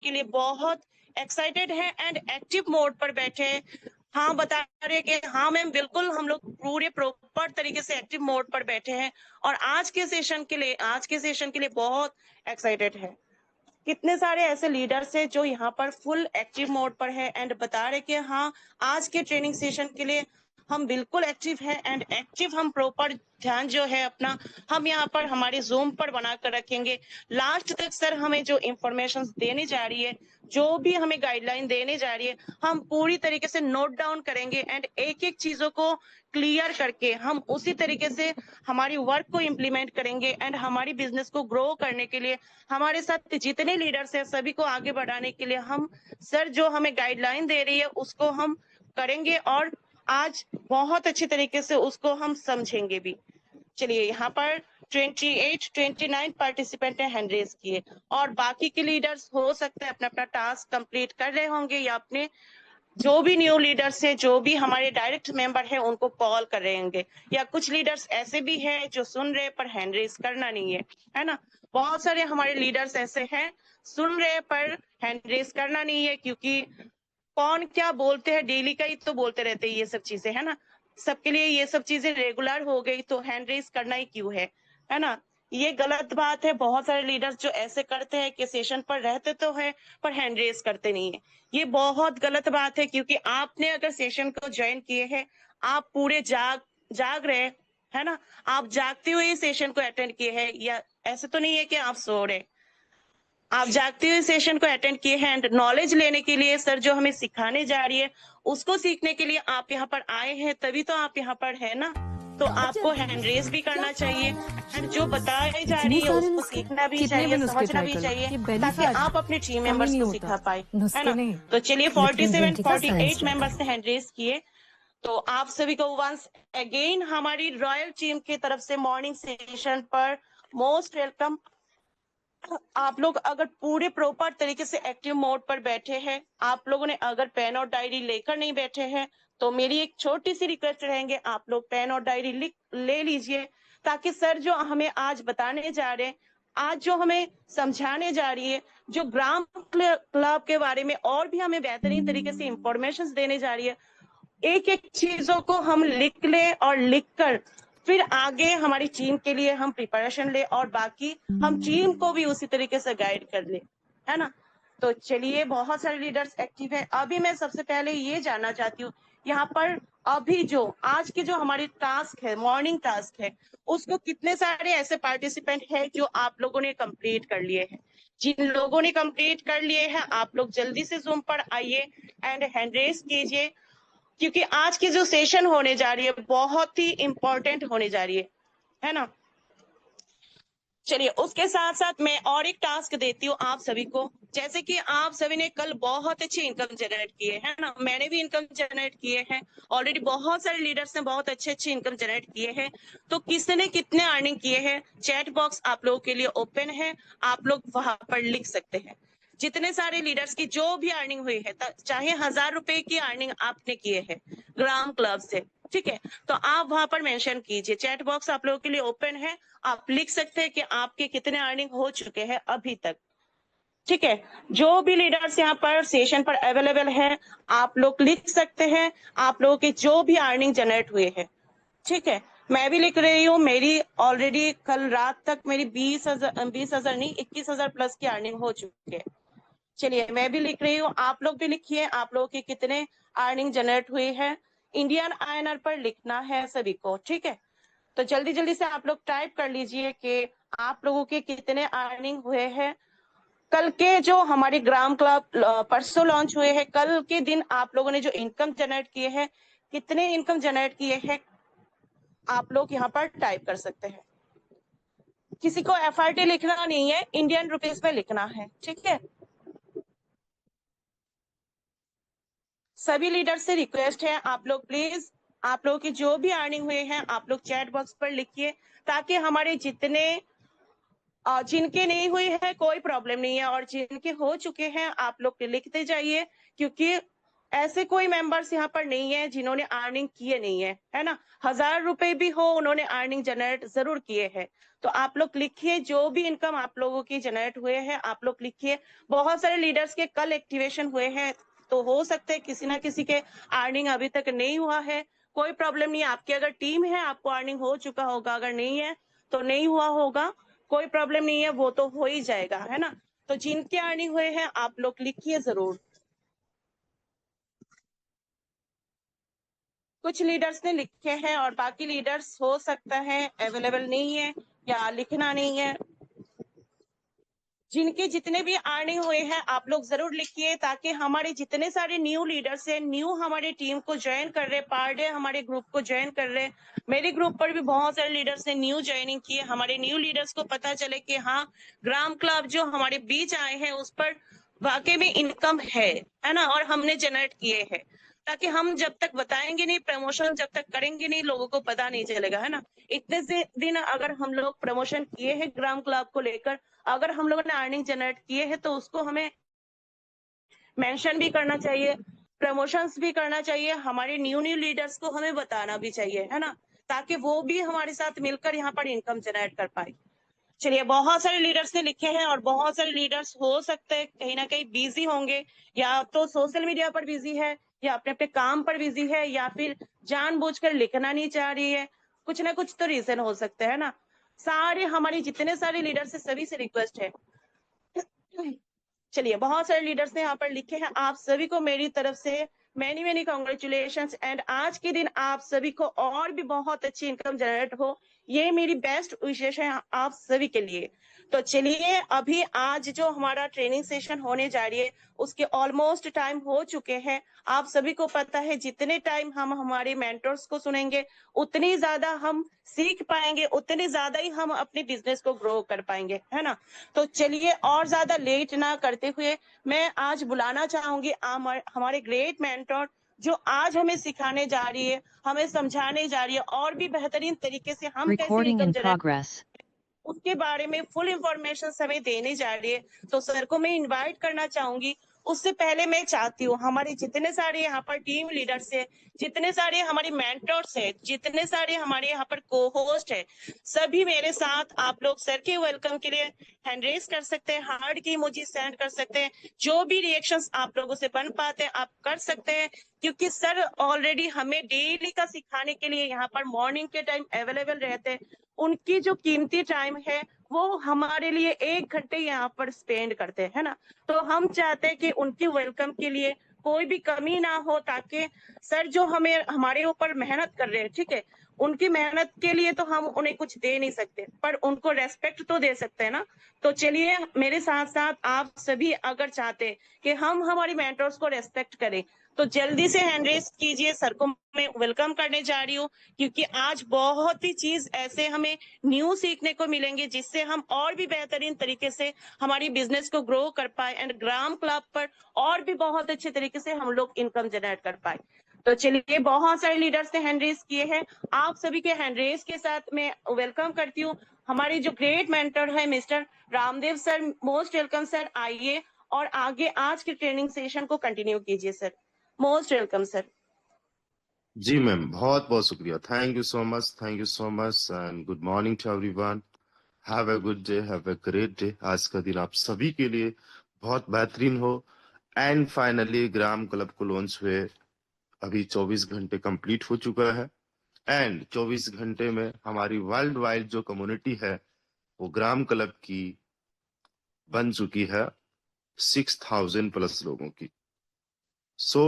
के लिए बहुत एक्साइटेड है एंड एक्टिव मोड पर बैठे हैं। हाँ बता रहे कि हाँ मैम बिल्कुल हम लोग पूरे प्रॉपर तरीके से एक्टिव मोड पर बैठे हैं और आज के सेशन के लिए बहुत एक्साइटेड है। कितने सारे ऐसे लीडर्स हैं जो यहाँ पर फुल एक्टिव मोड पर है एंड बता रहे कि हाँ आज के ट्रेनिंग सेशन के लिए हम बिल्कुल एक्टिव है एंड एक्टिव हम प्रॉपर ध्यान जो है अपना हम यहाँ पर हमारे जूम पर बनाकर रखेंगे। लास्ट तक सर हमें जो इंफॉर्मेशन देने जा रही है, जो भी हमें गाइडलाइन देने जा रही है, हम पूरी तरीके से नोट डाउन करेंगे एंड एक एक चीजों को क्लियर करके हम उसी तरीके से हमारी वर्क को इम्प्लीमेंट करेंगे एंड हमारी बिजनेस को ग्रो करने के लिए हमारे साथ जितने लीडर्स हैं सभी को आगे बढ़ाने के लिए हम सर जो हमें गाइडलाइन दे रही है उसको हम करेंगे और आज बहुत अच्छी तरीके से उसको हम समझेंगे भी। चलिए यहाँ पर 29 पार्टिसिपेंट ने हैंड रेज किए और बाकी के लीडर्स हो सकते हैं अपना अपना टास्क कंप्लीट कर रहे होंगे या अपने जो भी न्यू लीडर्स है, जो भी हमारे डायरेक्ट मेंबर है उनको कॉल कर रहे होंगे या कुछ लीडर्स ऐसे भी हैं जो सुन रहे पर हैंड रेज करना नहीं है ना। बहुत सारे हमारे लीडर्स ऐसे हैं सुन रहे पर हैंड रेज करना नहीं है क्योंकि कौन क्या बोलते हैं डेली का ही तो बोलते रहते हैं ये सब चीजें, है ना। सबके लिए ये सब चीजें रेगुलर हो गई तो हैंड रेज करना ही क्यों है ना। ये गलत बात है। बहुत सारे लीडर्स जो ऐसे करते हैं कि सेशन पर रहते तो है पर हैंड रेज करते नहीं है। ये बहुत गलत बात है क्योंकि आपने अगर सेशन को ज्वाइन किए हैं, आप पूरे जाग रहे हैं, है ना। आप जागते हुए सेशन को अटेंड किए हैं या ऐसे तो नहीं है कि आप सो रहे। आप जागते हुए सेशन को अटेंड किए हैं एंड नॉलेज लेने के लिए सर जो हमें सिखाने जा रही है उसको सीखने के लिए आप यहाँ पर आए हैं, तभी तो आप यहाँ पर है ना। तो आपको हैंड रेज भी करना चाहिए एंड जो बताई जा रही है उसको सीखना भी चाहिए, समझना भी चाहिए ताकि आप अपने टीम मेंबर्स को सिखा पाए, है ना। तो चलिए 48 मेंबर्स ने हैंड रेज किए। तो आप सभी को वंस अगेन हमारी रॉयल टीम की तरफ से मॉर्निंग सेशन पर मोस्ट वेलकम। आप लोग अगर पूरे प्रॉपर तरीके से एक्टिव मोड पर बैठे हैं, आप लोगों ने अगर पेन और डायरी लेकर नहीं बैठे हैं तो मेरी एक छोटी सी रिक्वेस्ट रहेंगे, आप लोग पेन और डायरी ले लीजिए ताकि सर जो हमें आज बताने जा रहे हैं, आज जो हमें समझाने जा रही है, जो ग्राम क्लब के बारे में और भी हमें बेहतरीन तरीके से इंफॉर्मेशन देने जा रही है, एक एक चीजों को हम लिख ले और लिखकर फिर आगे हमारी टीम के लिए हम प्रिपरेशन ले और बाकी हम टीम को भी उसी तरीके से गाइड कर ले, है ना। तो चलिए बहुत सारे लीडर्स एक्टिव है। अभी मैं सबसे पहले ये जानना चाहती हूँ यहाँ पर अभी जो आज के जो हमारे टास्क है, मॉर्निंग टास्क है, उसको कितने सारे ऐसे पार्टिसिपेंट है जो आप लोगों ने कंप्लीट कर लिए हैं। जिन लोगों ने कंप्लीट कर लिए हैं आप लोग जल्दी से जूम पर आइए एंड हैंड रेज कीजिए क्योंकि आज की जो सेशन होने जा रही है बहुत ही इंपॉर्टेंट होने जा रही है ना। चलिए उसके साथ साथ मैं और एक टास्क देती हूँ आप सभी को। जैसे कि आप सभी ने कल बहुत अच्छी इनकम जनरेट की है ना, मैंने भी इनकम जनरेट किए हैं ऑलरेडी, बहुत सारे लीडर्स ने बहुत अच्छे इनकम जनरेट किए हैं। तो किसने कितने अर्निंग किए हैं, चैट बॉक्स आप लोगों के लिए ओपन है, आप लोग वहां पर लिख सकते हैं। जितने सारे लीडर्स की जो भी अर्निंग हुई है, चाहे 1000 रुपए की अर्निंग आपने किए हैं ग्राम क्लब से, ठीक है, तो आप वहां पर मेंशन कीजिए। चैट बॉक्स आप लोगों के लिए ओपन है, आप लिख सकते हैं कि आपके कितने अर्निंग हो चुके हैं अभी तक, ठीक है। जो भी लीडर्स यहाँ पर सेशन पर अवेलेबल है आप लोग लिख सकते हैं आप लोगों के जो भी अर्निंग जनरेट हुए हैं, ठीक है। मैं भी लिख रही हूँ, मेरी ऑलरेडी कल रात तक मेरी 20,000 नहीं 21,000 प्लस की अर्निंग हो चुकी है। चलिए मैं भी लिख रही हूँ, आप लोग भी लिखिए आप लोगों की कितने अर्निंग जनरेट हुई है। इंडियन आईएनआर पर लिखना है सभी को, ठीक है। तो जल्दी जल्दी से आप लोग टाइप कर लीजिए कि आप लोगों के कितने अर्निंग हुए हैं। कल के जो हमारे ग्राम क्लब परसों लॉन्च हुए हैं, कल के दिन आप लोगों ने जो इनकम जनरेट किए हैं, कितने इनकम जनरेट किए हैं आप लोग यहाँ पर टाइप कर सकते हैं। किसी को एफआरटी लिखना नहीं है, इंडियन रुपीज में लिखना है, ठीक है। सभी लीडर से रिक्वेस्ट है आप लोग प्लीज आप लोगों की जो भी अर्निंग हुए हैं आप लोग चैट बॉक्स पर लिखिए ताकि हमारे जितने जिनके नहीं हुई है कोई प्रॉब्लम नहीं है और जिनके हो चुके हैं आप लोग लिखते जाइए क्योंकि ऐसे कोई मेंबर्स यहाँ पर नहीं है जिन्होंने अर्निंग किए नहीं है ना। 1000 रुपए भी हो उन्होंने अर्निंग जनरेट जरूर किए हैं। तो आप लोग लिखिए जो भी इनकम आप लोगों की जनरेट हुए हैं, आप लोग लिखिए। बहुत सारे लीडर्स के कल एक्टिवेशन हुए हैं, तो हो सकता है किसी ना किसी के अर्निंग अभी तक नहीं हुआ है। कोई प्रॉब्लम नहीं है, आपकी अगर टीम है आपको अर्निंग हो चुका होगा, अगर नहीं है तो नहीं हुआ होगा, कोई प्रॉब्लम नहीं है, वो तो हो ही जाएगा, है ना। तो जिनके अर्निंग हुए हैं आप लोग लिखिए जरूर। कुछ लीडर्स ने लिखे हैं और बाकी लीडर्स हो सकता है अवेलेबल नहीं है या लिखना नहीं है। जिनके जितने भी अर्निंग हुए हैं आप लोग जरूर लिखिए, ताकि हमारे जितने सारे न्यू लीडर्स हैं, न्यू हमारे टीम को ज्वाइन कर रहे, पर डे हमारे ग्रुप को ज्वाइन कर रहे। मेरे ग्रुप पर भी बहुत सारे लीडर्स ने न्यू ज्वाइनिंग की है। हमारे न्यू लीडर्स को पता चले कि हाँ, ग्राम क्लब जो हमारे बीच आए हैं उस पर वाकई में इनकम है ना, और हमने जनरेट किए हैं। ताकि हम जब तक बताएंगे नहीं, प्रमोशन जब तक करेंगे नहीं, लोगों को पता नहीं चलेगा, है ना। इतने से दिन अगर हम लोग प्रमोशन किए हैं ग्राम क्लब को लेकर, अगर हम लोगों ने अर्निंग जनरेट किए हैं तो उसको हमें मेंशन भी करना चाहिए, प्रमोशंस भी करना चाहिए, हमारे न्यू न्यू लीडर्स को हमें बताना भी चाहिए, है ना, ताकि वो भी हमारे साथ मिलकर यहाँ पर इनकम जनरेट कर पाए। चलिए, बहुत सारे लीडर्स ने लिखे हैं और बहुत सारे लीडर्स हो सकते हैं कहीं ना कहीं बिजी होंगे, या तो सोशल मीडिया पर बिजी है, या अपने अपने काम पर बिजी है, या फिर जानबूझकर लिखना नहीं चाह रही है। कुछ ना कुछ तो रीजन हो सकते हैं ना। सारे हमारे जितने सारे लीडर्स है सभी से रिक्वेस्ट है। चलिए, बहुत सारे लीडर्स ने यहाँ पर लिखे हैं, आप सभी को मेरी तरफ से मैनी मैनी कॉन्ग्रेचुलेशंस, एंड आज के दिन आप सभी को और भी बहुत अच्छी इनकम जनरेट हो, ये मेरी बेस्ट विशेष है आप सभी के लिए। तो चलिए, अभी आज जो हमारा ट्रेनिंग सेशन होने जा रही है उसके ऑलमोस्ट टाइम हो चुके हैं। आप सभी को पता है जितने टाइम हम हमारे मेंटर्स को सुनेंगे उतनी ज्यादा हम सीख पाएंगे, उतनी ज्यादा ही हम अपने बिजनेस को ग्रो कर पाएंगे, है ना। तो चलिए, और ज्यादा लेट ना करते हुए मैं आज बुलाना चाहूंगी हमारे ग्रेट मेंटर, जो आज हमें सिखाने जा रही है, हमें समझाने जा रही है और भी बेहतरीन तरीके से हम कैसे Recording in income generate progress. उसके बारे में फुल इंफॉर्मेशन हमें देने जा रही है। तो सर को मैं इनवाइट करना चाहूंगी। उससे पहले मैं चाहती हूँ हमारे जितने सारे यहाँ पर टीम लीडर्स है, जितने सारे हमारे मेंटर्स है, जितने सारे हमारे यहाँ पर को होस्ट है, सभी मेरे साथ आप लोग सर के वेलकम के लिए हैंड रेस कर सकते हैं, हार्ट की इमोजी सेंड कर सकते हैं, जो भी रिएक्शंस आप लोगों से बन पाते हैं आप कर सकते हैं। क्योंकि सर ऑलरेडी हमें डेली का सिखाने के लिए यहाँ पर मॉर्निंग के टाइम अवेलेबल रहते हैं। उनकी जो कीमती टाइम है वो हमारे लिए 1 घंटे यहाँ पर स्पेंड करते हैं, है ना। तो हम चाहते हैं कि उनकी वेलकम के लिए कोई भी कमी ना हो, ताकि सर जो हमें हमारे ऊपर मेहनत कर रहे हैं, ठीक है, उनकी मेहनत के लिए तो हम उन्हें कुछ दे नहीं सकते, पर उनको रेस्पेक्ट तो दे सकते हैं ना। तो चलिए, मेरे साथ साथ आप सभी अगर चाहते हैं कि हम हमारी मेंटर्स को रेस्पेक्ट करें, तो जल्दी से हैंड रेस कीजिए। सर को मैं वेलकम करने जा रही हूँ, क्योंकि आज बहुत ही चीज ऐसे हमें न्यू सीखने को मिलेंगे जिससे हम और भी बेहतरीन तरीके से हमारी बिजनेस को ग्रो कर पाए, एंड ग्राम क्लब पर और भी बहुत अच्छे तरीके से हम लोग इनकम जनरेट कर पाए। तो चलिए, बहुत सारे लीडर्स ने हैंड रेस किए हैं, आप सभी के हैंड रेस के साथ मैं वेलकम करती हूँ हमारे जो ग्रेट मेंटर है mister Ramdev sir. Most welcome sir, आइए और आगे आज के ट्रेनिंग सेशन को कंटिन्यू कीजिए सर। Most welcome sir. जी मैम, बहुत बहुत शुक्रिया। Thank you so much and good morning to everyone. Have a good day, have a great day. आज का दिन आप सभी के लिए बहुत बेहतरीन हो। एंड फाइनली ग्राम क्लब को लॉन्च हुए अभी 24 घंटे कंप्लीट हो चुका है, एंड 24 घंटे में हमारी वर्ल्ड वाइड जो कम्युनिटी है वो ग्राम क्लब की बन चुकी है 6000 प्लस लोगों की। सो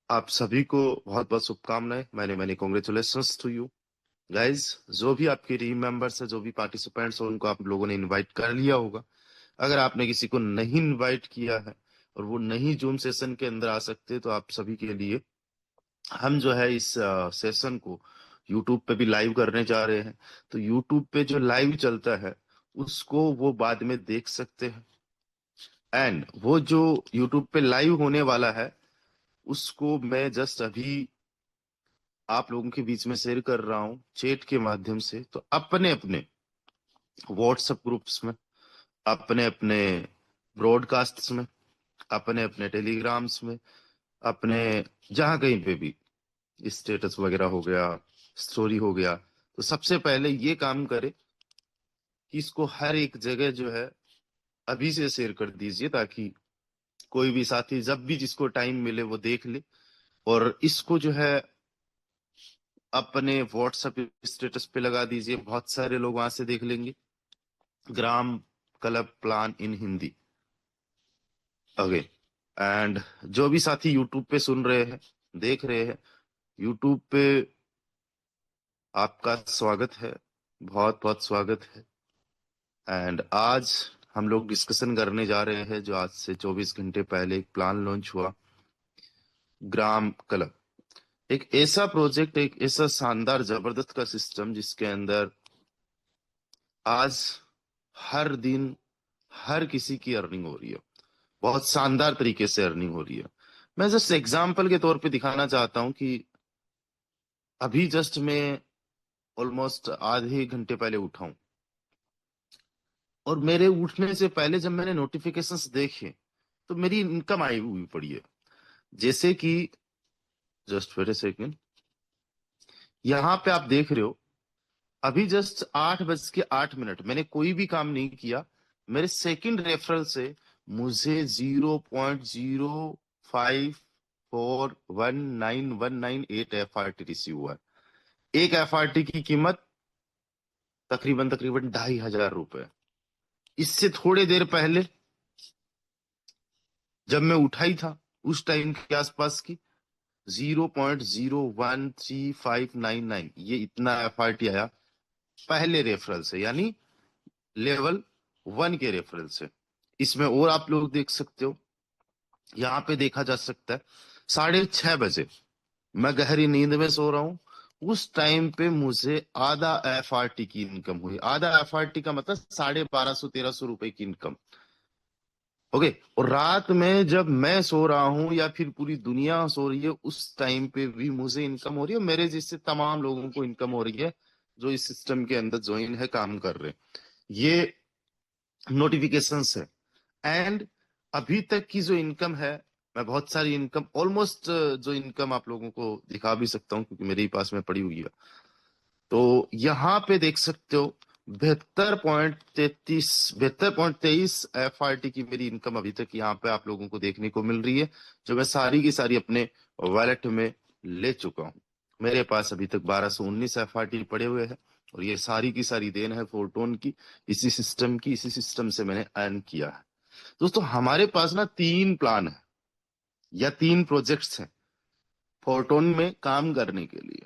आप सभी को बहुत बहुत शुभकामनाएं। मैंने कॉन्ग्रेचुलेशंस टू यू गाइज। जो भी आपके टीम मेंबर्स है, जो भी पार्टिसिपेंट्स हैं, उनको आप लोगों ने इनवाइट कर लिया होगा। अगर आपने किसी को नहीं इनवाइट किया है और वो नहीं जूम सेशन के अंदर आ सकते, तो आप सभी के लिए हम जो है इस सेशन को यूट्यूब पे भी लाइव करने जा रहे हैं। तो यूट्यूब पे जो लाइव चलता है उसको वो बाद में देख सकते हैं, एंड वो जो यूट्यूब पे लाइव होने वाला है उसको मैं जस्ट अभी आप लोगों के बीच में शेयर कर रहा हूँ चैट के माध्यम से। तो अपने अपने व्हाट्सएप ग्रुप्स में, अपने अपने ब्रॉडकास्ट्स में, अपने अपने टेलीग्राम्स में अपने जहां कहीं पे भी स्टेटस वगैरह हो गया, स्टोरी हो गया, तो सबसे पहले ये काम करे कि इसको हर एक जगह जो है अभी से शेयर कर दीजिए, ताकि कोई भी साथी जब भी जिसको टाइम मिले वो देख ले। और इसको जो है अपने व्हाट्सएप स्टेटस पे लगा दीजिए, बहुत सारे लोग वहां से देख लेंगे। Gram club plan in Hindi. Okay. And जो भी साथी यूट्यूब पे सुन रहे हैं, देख रहे हैं, यूट्यूब पे आपका स्वागत है, बहुत बहुत स्वागत है। एंड आज हम लोग डिस्कशन करने जा रहे हैं जो आज से 24 घंटे पहले एक प्लान लॉन्च हुआ, ग्राम क्लब। एक ऐसा प्रोजेक्ट, एक ऐसा शानदार जबरदस्त का सिस्टम जिसके अंदर आज हर दिन हर किसी की अर्निंग हो रही है, बहुत शानदार तरीके से अर्निंग हो रही है। मैं जस्ट एग्जाम्पल के तौर पे दिखाना चाहता हूं कि अभी जस्ट मैं ऑलमोस्ट आधे घंटे पहले उठा हूं, और मेरे उठने से पहले जब मैंने नोटिफिकेशंस देखे तो मेरी इनकम आई हुई पड़ी है। जैसे कि जस्ट वेट अ सेकेंड, यहाँ पे आप देख रहे हो अभी जस्ट 8:08 मैंने कोई भी काम नहीं किया, मेरे सेकंड रेफरल से मुझे 0.0541919 FRT रिसीव हुआ है। एक FRT की कीमत तकरीबन तकरीबन 2,500 रुपए। इससे थोड़े देर पहले जब मैं उठा ही था उस टाइम के आसपास की 0.013599, ये इतना FRT आया पहले रेफरल से, यानी लेवल 1 के रेफरल से। इसमें और आप लोग देख सकते हो, यहाँ पे देखा जा सकता है 6:30 मैं गहरी नींद में सो रहा हूं, उस टाइम पे मुझे आधा FRT की इनकम हुई। आधा FRT का मतलब 1250-1300 रुपए की इनकम। ओके। और रात में जब मैं सो रहा हूं या फिर पूरी दुनिया सो रही है, उस टाइम पे भी मुझे इनकम हो रही है, मेरे जैसे तमाम लोगों को इनकम हो रही है जो इस सिस्टम के अंदर ज्वाइन है, काम कर रहे हैं। ये नोटिफिकेशंस है। एंड अभी तक की जो इनकम है, मैं बहुत सारी इनकम ऑलमोस्ट जो इनकम आप लोगों को दिखा भी सकता हूँ क्योंकि मेरे ही पास में पड़ी हुई है। तो यहाँ पे देख सकते हो 72.23 की मेरी इनकम अभी तक यहाँ पे आप लोगों को देखने को मिल रही है, जो मैं सारी की सारी अपने वॉलेट में ले चुका हूँ। मेरे पास अभी तक 1219 FRT पड़े हुए हैं, और ये सारी की सारी देन है फोरटोन की, इसी सिस्टम की, इसी सिस्टम से मैंने अर्न किया है। दोस्तों हमारे पास ना 3 प्लान है या 3 प्रोजेक्ट्स हैं फोरटोन में काम करने के लिए।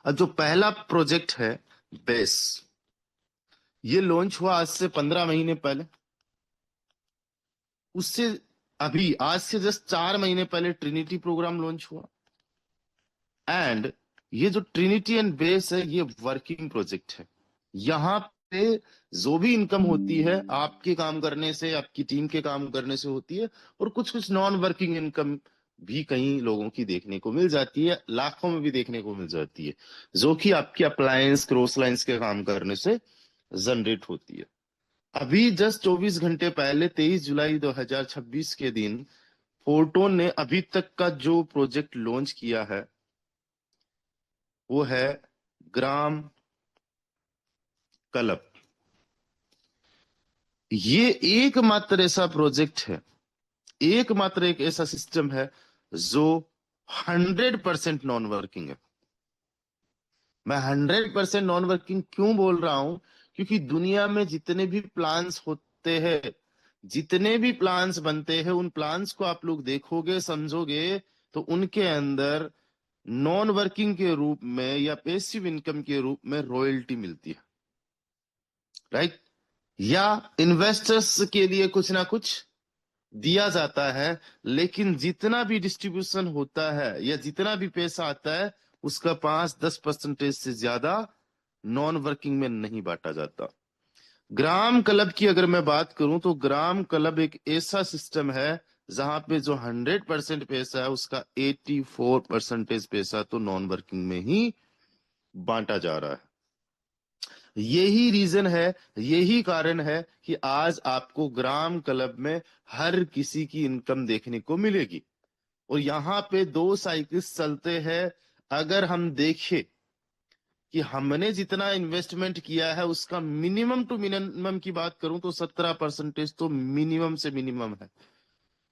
और जो पहला प्रोजेक्ट है बेस, ये लॉन्च हुआ आज से 15 महीने पहले। उससे अभी आज से जस्ट 4 महीने पहले ट्रिनिटी प्रोग्राम लॉन्च हुआ। एंड ये जो ट्रिनिटी एंड बेस है, ये वर्किंग प्रोजेक्ट है। यहाँ पे जो भी इनकम होती है आपके काम करने से, आपकी टीम के काम करने से होती है, और कुछ कुछ नॉन वर्किंग इनकम भी कई लोगों की देखने को मिल जाती है, लाखों में भी देखने को मिल जाती है, जो कि आपकी अप्लायंस क्रॉस लाइंस के काम करने से जनरेट होती है। अभी जस्ट 24 घंटे पहले 23 जुलाई 2026 के दिन फोरटोन ने अभी तक का जो प्रोजेक्ट लॉन्च किया है वो है ग्राम क्लब। ये एकमात्र ऐसा प्रोजेक्ट है, एकमात्र एक ऐसा सिस्टम है जो 100% नॉन वर्किंग है। मैं 100% नॉन वर्किंग क्यों बोल रहा हूं? क्योंकि दुनिया में जितने भी प्लान्स होते हैं, जितने भी प्लान्स बनते हैं, उन प्लान्स को आप लोग देखोगे, समझोगे, तो उनके अंदर नॉन वर्किंग के रूप में या पैसिव इनकम के रूप में रॉयल्टी मिलती है, राइट? या इन्वेस्टर्स के लिए कुछ ना कुछ दिया जाता है। लेकिन जितना भी डिस्ट्रीब्यूशन होता है या जितना भी पैसा आता है, उसका 5-10% से ज्यादा नॉन वर्किंग में नहीं बांटा जाता। ग्राम क्लब की अगर मैं बात करूं तो ग्राम क्लब एक ऐसा सिस्टम है जहां पे जो 100% पैसा है, उसका 84% पैसा तो नॉन वर्किंग में ही बांटा जा रहा है। यही रीजन है, यही कारण है कि आज आपको ग्राम क्लब में हर किसी की इनकम देखने को मिलेगी। और यहाँ पे 2 साइकिल्स चलते हैं। अगर हम देखें कि हमने जितना इन्वेस्टमेंट किया है उसका मिनिमम टू मिनिमम की बात करूं तो 17% तो मिनिमम से मिनिमम है।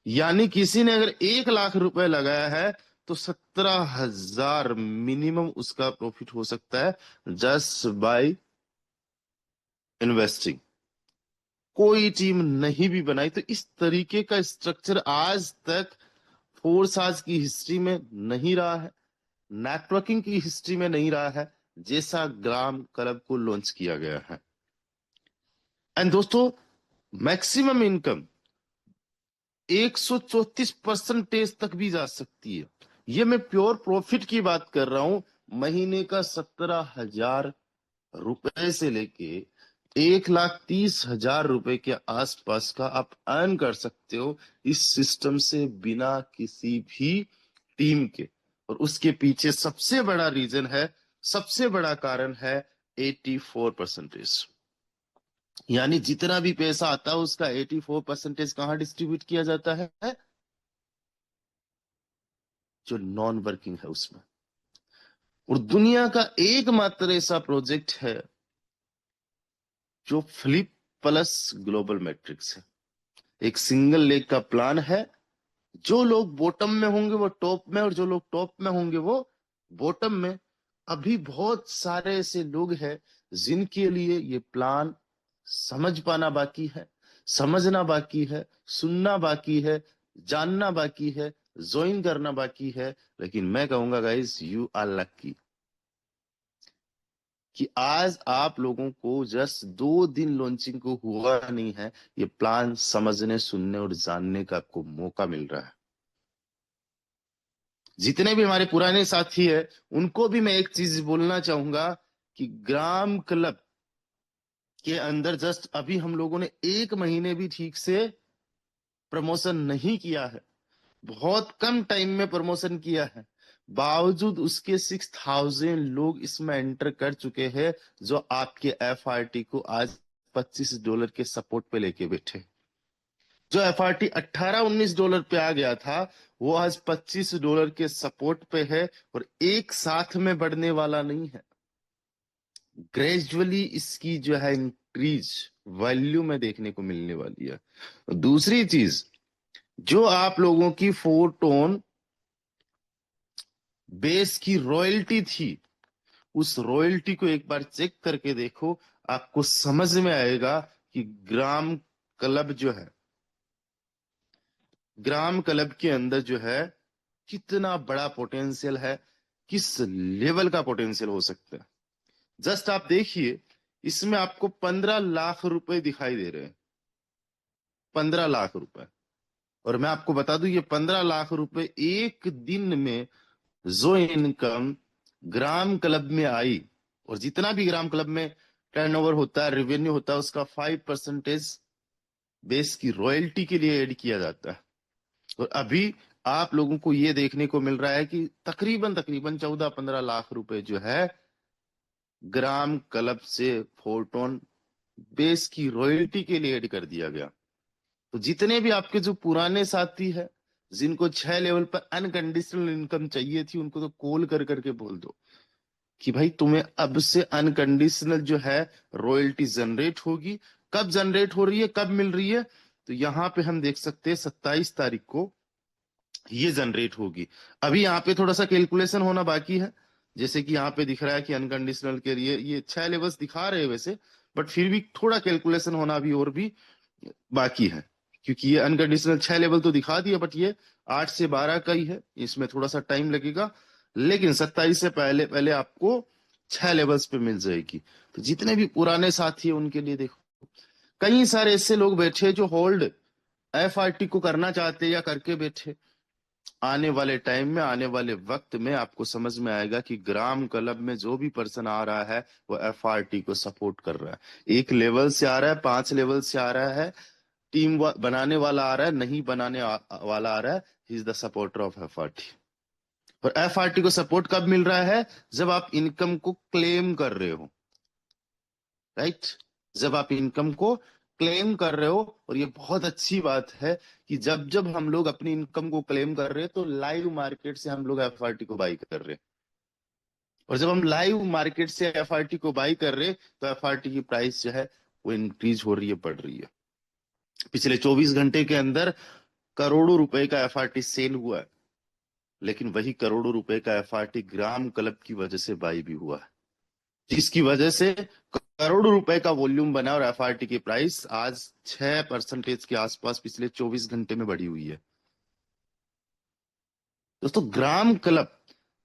यानी किसी ने अगर 1 लाख रुपए लगाया है तो 17,000 मिनिमम उसका प्रॉफिट हो सकता है जस्ट बाय इन्वेस्टिंग। कोई टीम नहीं भी बनाई तो इस तरीके का स्ट्रक्चर आज तक फोर्स आज की हिस्ट्री में नहीं रहा है, नेटवर्किंग की हिस्ट्री में नहीं रहा है, जैसा ग्राम क्लब को लॉन्च किया गया है। एंड दोस्तों, मैक्सिमम इनकम 134% तक भी जा सकती है। ये मैं प्योर प्रॉफिट की बात कर रहा हूं। महीने का 17,000 रुपए से लेके 1,30,000 रुपए के आसपास का आप अर्न कर सकते हो इस सिस्टम से, बिना किसी भी टीम के। और उसके पीछे सबसे बड़ा रीजन है, सबसे बड़ा कारण है 84%। यानी जितना भी पैसा आता है उसका 84% कहां डिस्ट्रीब्यूट किया जाता है? जो नॉन वर्किंग है उसमें। और दुनिया का एकमात्र ऐसा प्रोजेक्ट है जो फ्लिप प्लस ग्लोबल मैट्रिक्स है। एक सिंगल लेग का प्लान है। जो लोग बॉटम में होंगे वो टॉप में, और जो लोग टॉप में होंगे वो बॉटम में। अभी बहुत सारे ऐसे लोग हैं जिनके लिए ये प्लान समझ पाना बाकी है, समझना बाकी है, सुनना बाकी है, जानना बाकी है, ज्वाइन करना बाकी है। लेकिन मैं कहूंगा गाइस, यू आर लकी कि आज आप लोगों को जस्ट 2 दिन लॉन्चिंग को हुआ नहीं है, ये प्लान समझने, सुनने और जानने का आपको मौका मिल रहा है। जितने भी हमारे पुराने साथी है उनको भी मैं एक चीज बोलना चाहूंगा कि ग्राम क्लब के अंदर जस्ट अभी हम लोगों ने 1 महीने भी ठीक से प्रमोशन नहीं किया है, बहुत कम टाइम में प्रमोशन किया है। बावजूद उसके 6,000 लोग इसमें एंटर कर चुके हैं, जो आपके एफआरटी को आज $25 के सपोर्ट पे लेके बैठे। जो एफआरटी $18-19 पे आ गया था वो आज $25 के सपोर्ट पे है, और एक साथ में बढ़ने वाला नहीं है। ग्रेजुअली इसकी जो है इंक्रीज वैल्यू में देखने को मिलने वाली है। दूसरी चीज, जो आप लोगों की 4 टोन बेस की रॉयल्टी थी, उस रॉयल्टी को एक बार चेक करके देखो, आपको समझ में आएगा कि ग्राम क्लब जो है, ग्राम क्लब के अंदर जो है कितना बड़ा पोटेंशियल है, किस लेवल का पोटेंशियल हो सकता है। जस्ट आप देखिए, इसमें आपको 15 लाख रुपए दिखाई दे रहे हैं, 15 लाख रुपए। और मैं आपको बता दूं, ये 15 लाख रुपए एक दिन में जो इनकम ग्राम क्लब में आई, और जितना भी ग्राम क्लब में टर्नओवर होता है, रेवेन्यू होता है, उसका 5% बेस की रॉयल्टी के लिए ऐड किया जाता है। और अभी आप लोगों को ये देखने को मिल रहा है कि तकरीबन तकरीबन 14-15 लाख रुपए जो है ग्राम क्लब से 4 टोन बेस की रॉयल्टी के लिए ऐड कर दिया गया। तो जितने भी आपके जो पुराने साथी है जिनको 6 लेवल पर अनकंडीशनल इनकम चाहिए थी, उनको तो कॉल कर करके बोल दो कि भाई तुम्हें अब से अनकंडीशनल जो है रॉयल्टी जनरेट होगी। कब जनरेट हो रही है, कब मिल रही है? तो यहाँ पे हम देख सकते हैं 27 तारीख को ये जनरेट होगी। अभी यहाँ पे थोड़ा सा कैलकुलेशन होना बाकी है। जैसे कि यहाँ पे दिख रहा है कि अनकंडीशनल के लिए ये 6 लेवल्स दिखा रहे हैं वैसे, बट फिर भी थोड़ा कैलकुलेशन होना अभी और भी बाकी है, क्योंकि ये अनकंडीशनल 6 लेवल तो दिखा दिया, बट ये 8 से 12 का ही है, इसमें थोड़ा सा टाइम लगेगा। लेकिन 27 से पहले पहले आपको 6 लेवल्स पे मिल जाएगी। तो जितने भी पुराने साथी है उनके लिए देखो, कई सारे ऐसे लोग बैठे जो होल्ड एफआरटी को करना चाहते या करके बैठे। आने वाले टाइम में, आने वाले वक्त में आपको समझ में आएगा कि ग्राम क्लब में जो भी पर्सन आ रहा है वो एफआरटी को सपोर्ट कर रहा है। 1 लेवल से आ रहा है, 5 लेवल से आ रहा है, टीम बनाने वाला आ रहा है, नहीं बनाने वाला आ रहा है, he is the supporter of FRT. और एफआरटी को सपोर्ट कब मिल रहा है? जब आप इनकम को क्लेम कर रहे हो, राइट? जब आप इनकम को क्लेम कर रहे हो, और ये बहुत अच्छी बात है कि जब जब हम लोग अपनी इनकम को क्लेम कर रहे हैं तो लाइव मार्केट से हम लोग एफआरटी को बाई कर रहे हैं। और जब हम लाइव मार्केट से एफआरटी को बाई कर रहे हैं तो एफआरटी की प्राइस जो है वो इंक्रीज हो रही है, बढ़ रही है। पिछले 24 घंटे के अंदर करोड़ों रुपए का एफआरटी सेल हुआ है, लेकिन वही करोड़ों रुपए का एफआरटी ग्राम क्लब की वजह से बाई भी हुआ है, जिसकी वजह से करोड़ों रुपए का वॉल्यूम बना और एफआरटी की प्राइस आज 6% के आसपास पिछले 24 घंटे में बढ़ी हुई है। दोस्तों, ग्राम क्लब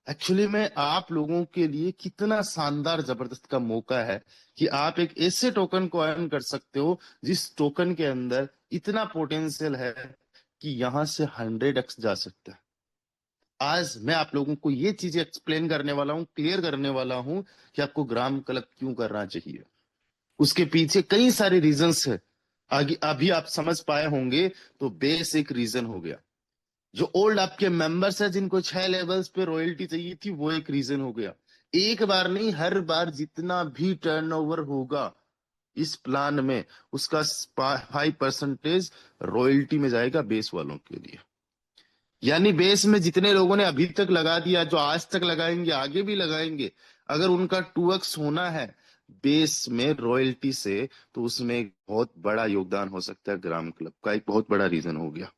एक्चुअली में आप लोगों के लिए कितना शानदार जबरदस्त का मौका है कि आप एक ऐसे टोकन को अर्न कर सकते हो जिस टोकन के अंदर इतना पोटेंशियल है कि यहां से 100x जा सकता है। आज मैं आप लोगों को ये चीजें एक्सप्लेन करने वाला हूं, क्लियर करने वाला हूं कि आपको ग्राम क्लब क्यों करना चाहिए। उसके पीछे कई सारे रीजंस है, आगे अभी आप समझ पाए होंगे। तो बेस एक रीजन हो गया, जो ओल्ड आपके मेंबर्स है जिनको 6 लेवल्स पे रॉयल्टी चाहिए थी, वो एक रीजन हो गया। एक बार नहीं, हर बार जितना भी टर्नओवर होगा इस प्लान में उसका 5% रॉयल्टी में जाएगा बेस वालों के लिए। यानी बेस में जितने लोगों ने अभी तक लगा दिया, जो आज तक लगाएंगे, आगे भी लगाएंगे, अगर उनका 2x होना है बेस में रॉयल्टी से, तो उसमें एक बहुत बड़ा योगदान हो सकता है ग्राम क्लब का, एक बहुत बड़ा रीजन हो गया।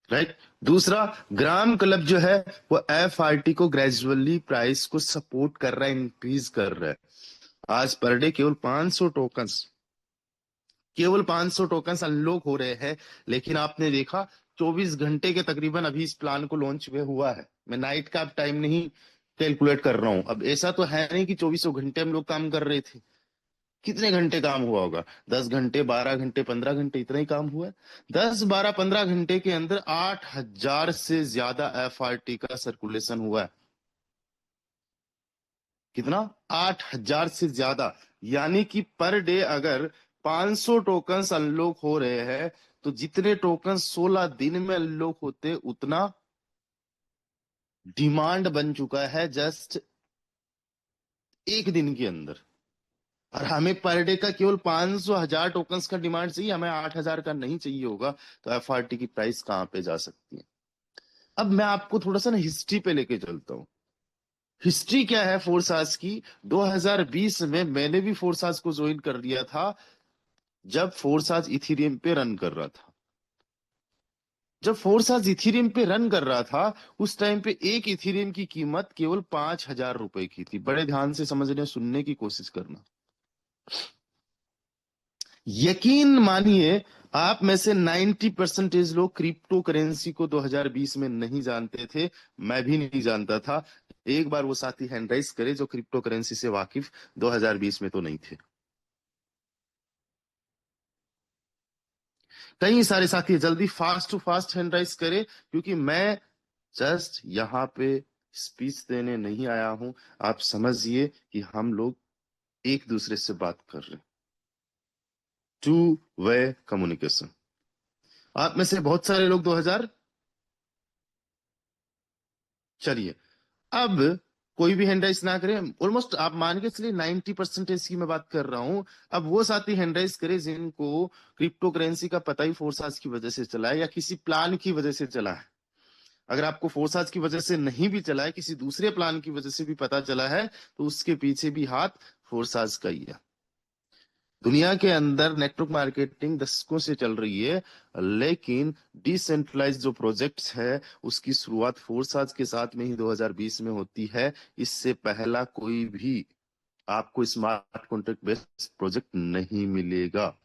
राइट। दूसरा, ग्राम क्लब जो है वो एफआरटी को ग्रेजुअली प्राइस को सपोर्ट कर रहा है, इंक्रीज कर रहा है। आज पर डे केवल 500 टोकन्स अनलॉक हो रहे हैं, लेकिन आपने देखा 24 घंटे के तकरीबन अभी इस प्लान को लॉन्च हुआ है। मैं नाइट का टाइम नहीं कैलकुलेट कर रहा हूं। अब ऐसा तो है नहीं कि 24 घंटे हम लोग काम कर रहे थे। कितने घंटे काम हुआ होगा? 10 घंटे, 12 घंटे, 15 घंटे, इतना ही काम हुआ है। 10, 12, 15 घंटे के अंदर 8,000 से ज्यादा एफआरटी का सर्कुलेशन हुआ है। कितना? 8,000 से ज्यादा। यानी कि पर डे अगर 500 टोकन्स अनलॉक हो रहे हैं तो जितने टोकन 16 दिन में अनलॉक होते उतना डिमांड बन चुका है जस्ट एक दिन के अंदर। और हमें पर डे का केवल 500,000 टोकन्स का डिमांड चाहिए, हमें 8,000 का नहीं चाहिए होगा, तो एफआरटी की प्राइस कहां पे जा सकती है? अब मैं आपको थोड़ा सा ना हिस्ट्री पे लेके चलता हूं। हिस्ट्री क्या है फोर्सास की? 2020 में मैंने भी फोर्सास को ज्वाइन कर लिया था, जब फोर्सास इथेरियम पे रन कर रहा था। जब फोर्सास इथेरियम पे रन कर रहा था उस टाइम पे एक इथेरियम की कीमत केवल 5,000 रुपए की थी। बड़े ध्यान से समझने सुनने की कोशिश करना। यकीन मानिए, आप में से 90% लोग क्रिप्टो करेंसी को 2020 में नहीं जानते थे। मैं भी नहीं जानता था। एक बार वो साथी हैंड राइज करे जो क्रिप्टो करेंसी से वाकिफ 2020 में तो नहीं थे। कई सारे साथी जल्दी fast to fast hand raise करे, क्योंकि मैं जस्ट यहाँ पे स्पीच देने नहीं आया हूं। आप समझिए कि हम लोग एक दूसरे से बात कर रहे हैं। Two way communication. आप में से बहुत सारे लोग 2000, चलिए अब कोई भी हैंड राइज ना करे। ऑलमोस्ट आप मान के चलिए 90% की मैं बात कर रहा हूं। अब वो साथी हैंड राइज करे जिनको क्रिप्टो करेंसी का पता ही फोर्सास की वजह से चला है या किसी प्लान की वजह से चला है। अगर आपको फोर्साज की वजह से नहीं भी चला है, किसी दूसरे प्लान की वजह से भी पता चला है, तो उसके पीछे भी हाथ फोर्साज का ही है। दुनिया के अंदर नेटवर्क मार्केटिंग दशकों से चल रही है, लेकिन डिसेंट्रलाइज जो प्रोजेक्ट्स है उसकी शुरुआत फोर्साज के साथ में ही 2020 में होती है। इससे पहला कोई भी आपको स्मार्ट कॉन्ट्रैक्ट बेस्ड प्रोजेक्ट नहीं मिलेगा।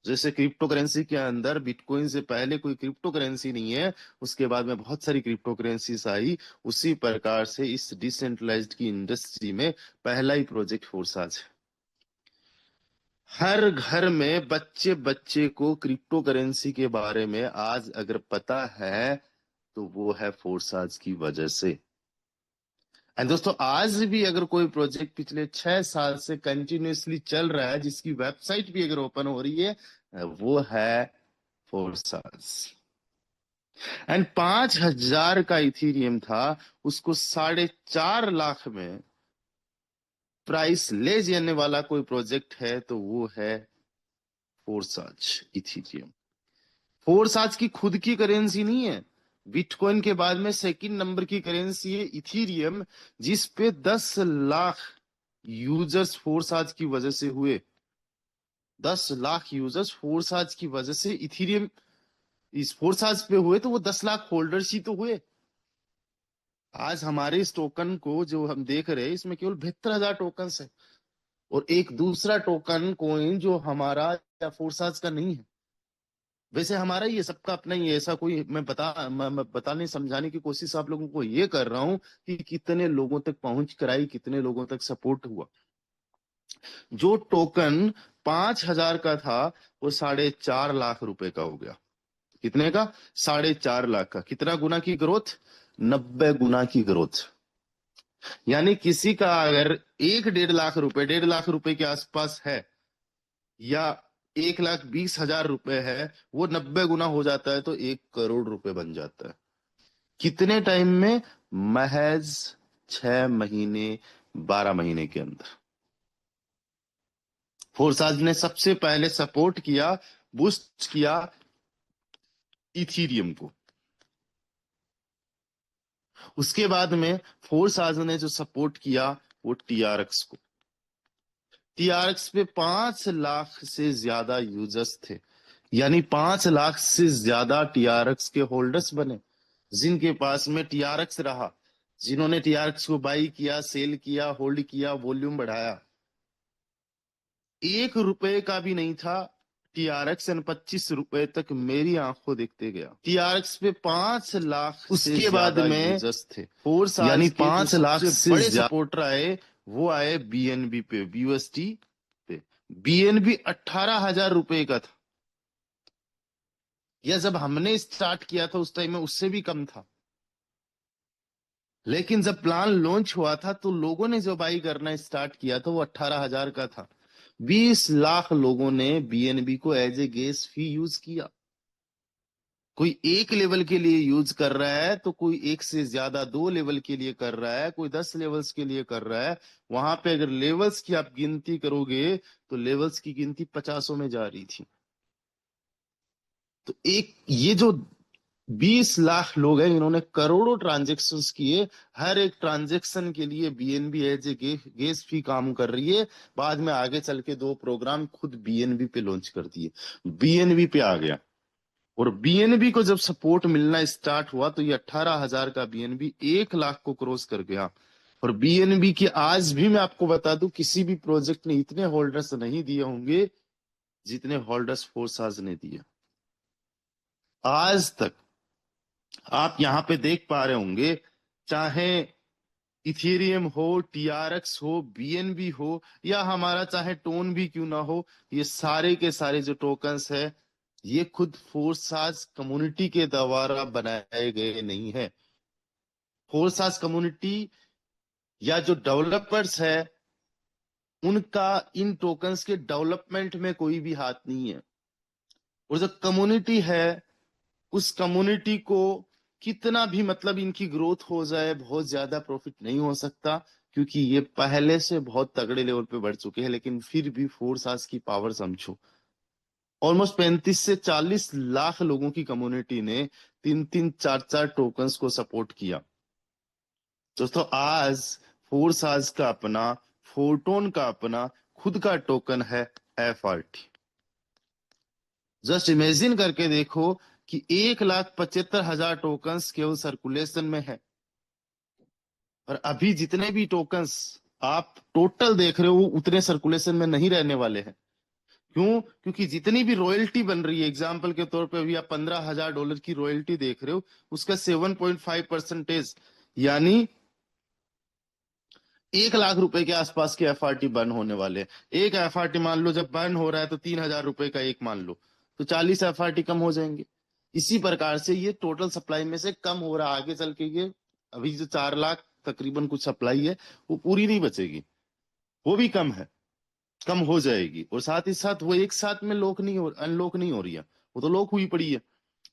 जैसे क्रिप्टो करेंसी के अंदर बिटकॉइन से पहले कोई क्रिप्टो करेंसी नहीं है, उसके बाद में बहुत सारी क्रिप्टो करेंसीज आई, उसी प्रकार से इस डिसेंट्रलाइज्ड की इंडस्ट्री में पहला ही प्रोजेक्ट फोर्साज है। हर घर में बच्चे बच्चे को क्रिप्टो करेंसी के बारे में आज अगर पता है तो वो है फोर्साज की वजह से। एंड दोस्तों, आज भी अगर कोई प्रोजेक्ट पिछले 6 साल से कंटिन्यूअसली चल रहा है, जिसकी वेबसाइट भी अगर ओपन हो रही है, वो है फोर्सास। एंड 5,000 का इथीरियम था, उसको 4.5 लाख में प्राइस ले जाने वाला कोई प्रोजेक्ट है तो वो है फोर्साज इथीरियम। फोर्साज की खुद की करेंसी नहीं है, बिटकॉइन के बाद में सेकंड नंबर की करेंसी है इथीरियम, जिस पे 10 लाख यूजर्स फोर्साज की वजह से हुए। 10 लाख यूजर्स फोर्साज की वजह से इथीरियम इस फोर्साज पे हुए, तो वो 10 लाख होल्डर्स ही तो हुए। आज हमारे इस टोकन को जो हम देख रहे हैं, इसमें केवल 72,000 टोकन है, और एक दूसरा टोकन कोइन जो हमारा या फोर्साज का नहीं है। वैसे हमारा ही है, सबका अपना ही है, ऐसा कोई मैं बताने समझाने की कोशिश आप लोगों को ये कर रहा हूं कि कितने लोगों तक पहुंच कराई, कितने लोगों तक सपोर्ट हुआ। जो टोकन 5,000 का था वो 4.5 लाख रुपए का हो गया। कितने का? 4.5 लाख का। कितना गुना की ग्रोथ? 90 गुना की ग्रोथ। यानी किसी का अगर 1.5 लाख रुपए के आसपास है, या 1,20,000 रुपए है, वो 90 गुना हो जाता है तो 1 करोड़ रुपए बन जाता है। कितने टाइम में? महज 6 महीने 12 महीने के अंदर। फोर्साज ने सबसे पहले सपोर्ट किया, बूस्ट किया इथीरियम को। उसके बाद में फोर्साज ने जो सपोर्ट किया वो टीआरएक्स को। टीआरएक्स पे 5 लाख से ज्यादा यूजर्स थे, यानी 5 लाख से ज्यादा टीआरएक्स के होल्डर्स बने, जिनके पास में टीआरएक्स रहा, जिन्होंने टीआरएक्स को बाई किया, सेल किया, होल्ड किया, वॉल्यूम बढ़ाया। 1 रुपए का भी नहीं था टीआरएक्स, 25 रुपए तक मेरी आंखों देखते गया। टीआरएक्स पे 5 लाख उसके बाद में यूजर्स थे, फोर्साज यानी 5 लाख से बड़े सपोर्टर आए, वो आए बीएनबी पे, बीयूएसटी पे। बीएनबी 18,000 रुपए का था, या जब हमने स्टार्ट किया था उस टाइम में उससे भी कम था। लेकिन जब प्लान लॉन्च हुआ था तो लोगों ने जो बाई करना स्टार्ट किया था वो 18,000 का था। 20 लाख लोगों ने बीएनबी को as a gas fee use किया। कोई एक लेवल के लिए यूज कर रहा है, तो कोई एक से ज्यादा 2 लेवल के लिए कर रहा है, कोई 10 लेवल्स के लिए कर रहा है। वहां पे अगर लेवल्स की आप गिनती करोगे तो लेवल्स की गिनती 50 में जा रही थी। तो एक ये जो 20 लाख लोग हैं, इन्होंने करोड़ों ट्रांजेक्शन्स किए। हर एक ट्रांजेक्शन के लिए बीएनबी एज ए गैस फी काम कर रही है। बाद में आगे चल के 2 प्रोग्राम खुद बीएनबी पे लॉन्च कर दिए। बीएनबी पे आ गया, और बीएनबी को जब सपोर्ट मिलना स्टार्ट हुआ तो ये 18,000 का बीएनबी 1 लाख को क्रॉस कर गया। और बीएनबी की आज भी मैं आपको बता दूं, किसी भी प्रोजेक्ट ने इतने होल्डर्स नहीं दिए होंगे जितने होल्डर्स फोर्साज ने दिए आज तक। आप यहां पे देख पा रहे होंगे, चाहे इथेरियम हो, टीआरएक्स हो, बीएनबी हो, या हमारा चाहे टोन भी क्यों ना हो, ये सारे के सारे जो टोकन्स है ये खुद फोर्साज कम्युनिटी के द्वारा बनाए गए नहीं है। फोर्साज कम्युनिटी या जो डेवलपर्स है, उनका इन टोकन्स के डेवलपमेंट में कोई भी हाथ नहीं है। और जो कम्युनिटी है, उस कम्युनिटी को कितना भी मतलब इनकी ग्रोथ हो जाए, बहुत ज्यादा प्रॉफिट नहीं हो सकता, क्योंकि ये पहले से बहुत तगड़े लेवल पे बढ़ चुके हैं। लेकिन फिर भी फोर्साज की पावर समझो, ऑलमोस्ट 35 से 40 लाख लोगों की कम्युनिटी ने 3-3, 4-4 टोकन्स को सपोर्ट किया। दोस्तों, आज फोर्साज का अपना, फोर्टोन का अपना खुद का टोकन है एफआरटी। जस्ट इमेजिन करके देखो कि 1,75,000 टोकन्स केवल सर्कुलेशन में है, और अभी जितने भी टोकन्स आप टोटल देख रहे हो उतने सर्कुलेशन में नहीं रहने वाले हैं। क्यों? क्योंकि जितनी भी रॉयल्टी बन रही है, एग्जाम्पल के तौर पे अभी आप $15,000 की रॉयल्टी देख रहे हो, उसका 7.5%, यानी 1 लाख रुपए के आसपास के एफआरटी बर्न होने वाले हैं। एक एफआरटी मान लो जब बर्न हो रहा है तो 3,000 रुपए का एक मान लो, तो 40 एफआरटी कम हो जाएंगे। इसी प्रकार से ये टोटल सप्लाई में से कम हो रहा है। आगे चल के ये अभी जो 4 लाख तकरीबन कुछ सप्लाई है वो पूरी नहीं बचेगी, वो भी कम है, कम हो जाएगी। और साथ ही साथ वो एक साथ में अनलॉक नहीं हो रही है, वो तो लॉक हुई पड़ी है।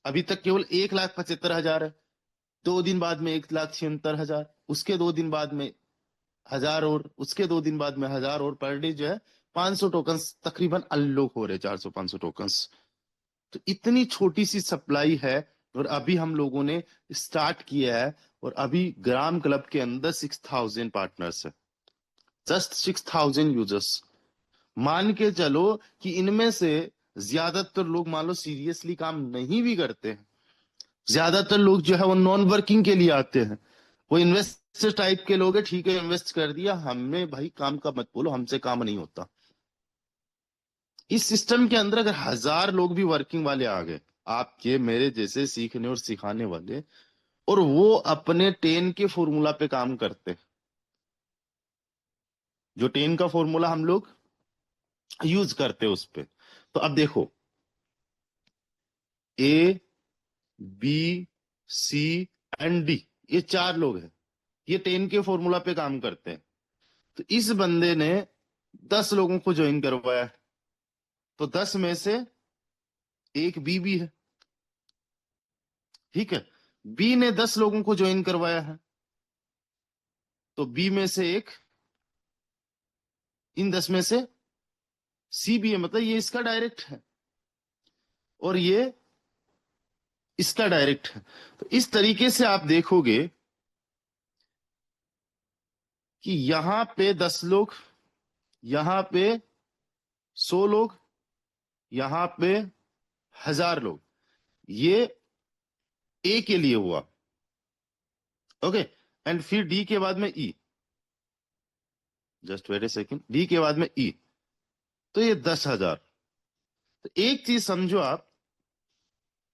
अभी तक केवल 1,75,000 है। 2 दिन बाद में 1,76,000, उसके 2 दिन बाद में 1,000, और उसके 2 दिन बाद में 1,000, और पर डे जो है 500 टोकन्स तकरीबन अनलॉक हो रहे, 400-500 टोकन्स। तो इतनी छोटी सी सप्लाई है, और अभी हम लोगों ने स्टार्ट किया है, और अभी ग्राम क्लब के अंदर 6000 पार्टनर्स है, जस्ट 6000 यूजर्स। मान के चलो कि इनमें से ज्यादातर लोग मान लो सीरियसली काम नहीं भी करते हैं, ज्यादातर लोग जो है वो नॉन वर्किंग के लिए आते हैं, वो इन्वेस्टर टाइप के लोग हैं, ठीक है इन्वेस्ट कर दिया, हमें भाई काम का मत बोलो, हमसे काम नहीं होता। इस सिस्टम के अंदर अगर 1000 लोग भी वर्किंग वाले आ गए, आपके मेरे जैसे सीखने और सिखाने वाले, और वो अपने 10 के फॉर्मूला पे काम करते हैं, जो 10 का फॉर्मूला हम लोग यूज करते हैं उस पे, तो अब देखो A B C and D, ये 4 लोग हैं, ये 10 के फॉर्मूला पे काम करते हैं। तो इस बंदे ने 10 लोगों को ज्वाइन करवाया, तो 10 में से एक बी भी है, ठीक है। बी ने 10 लोगों को ज्वाइन करवाया है, तो बी में से एक, इन 10 में से सी भी है, मतलब ये इसका डायरेक्ट है और ये इसका डायरेक्ट है। तो इस तरीके से आप देखोगे कि यहां पे 10 लोग, यहां पे 100 लोग, यहां पे 1000 लोग, ये ए के लिए हुआ, ओके। एंड फिर डी के बाद में ई, जस्ट वेट ए सेकेंड, डी के बाद में ई, तो ये 10,000। तो एक चीज समझो आप,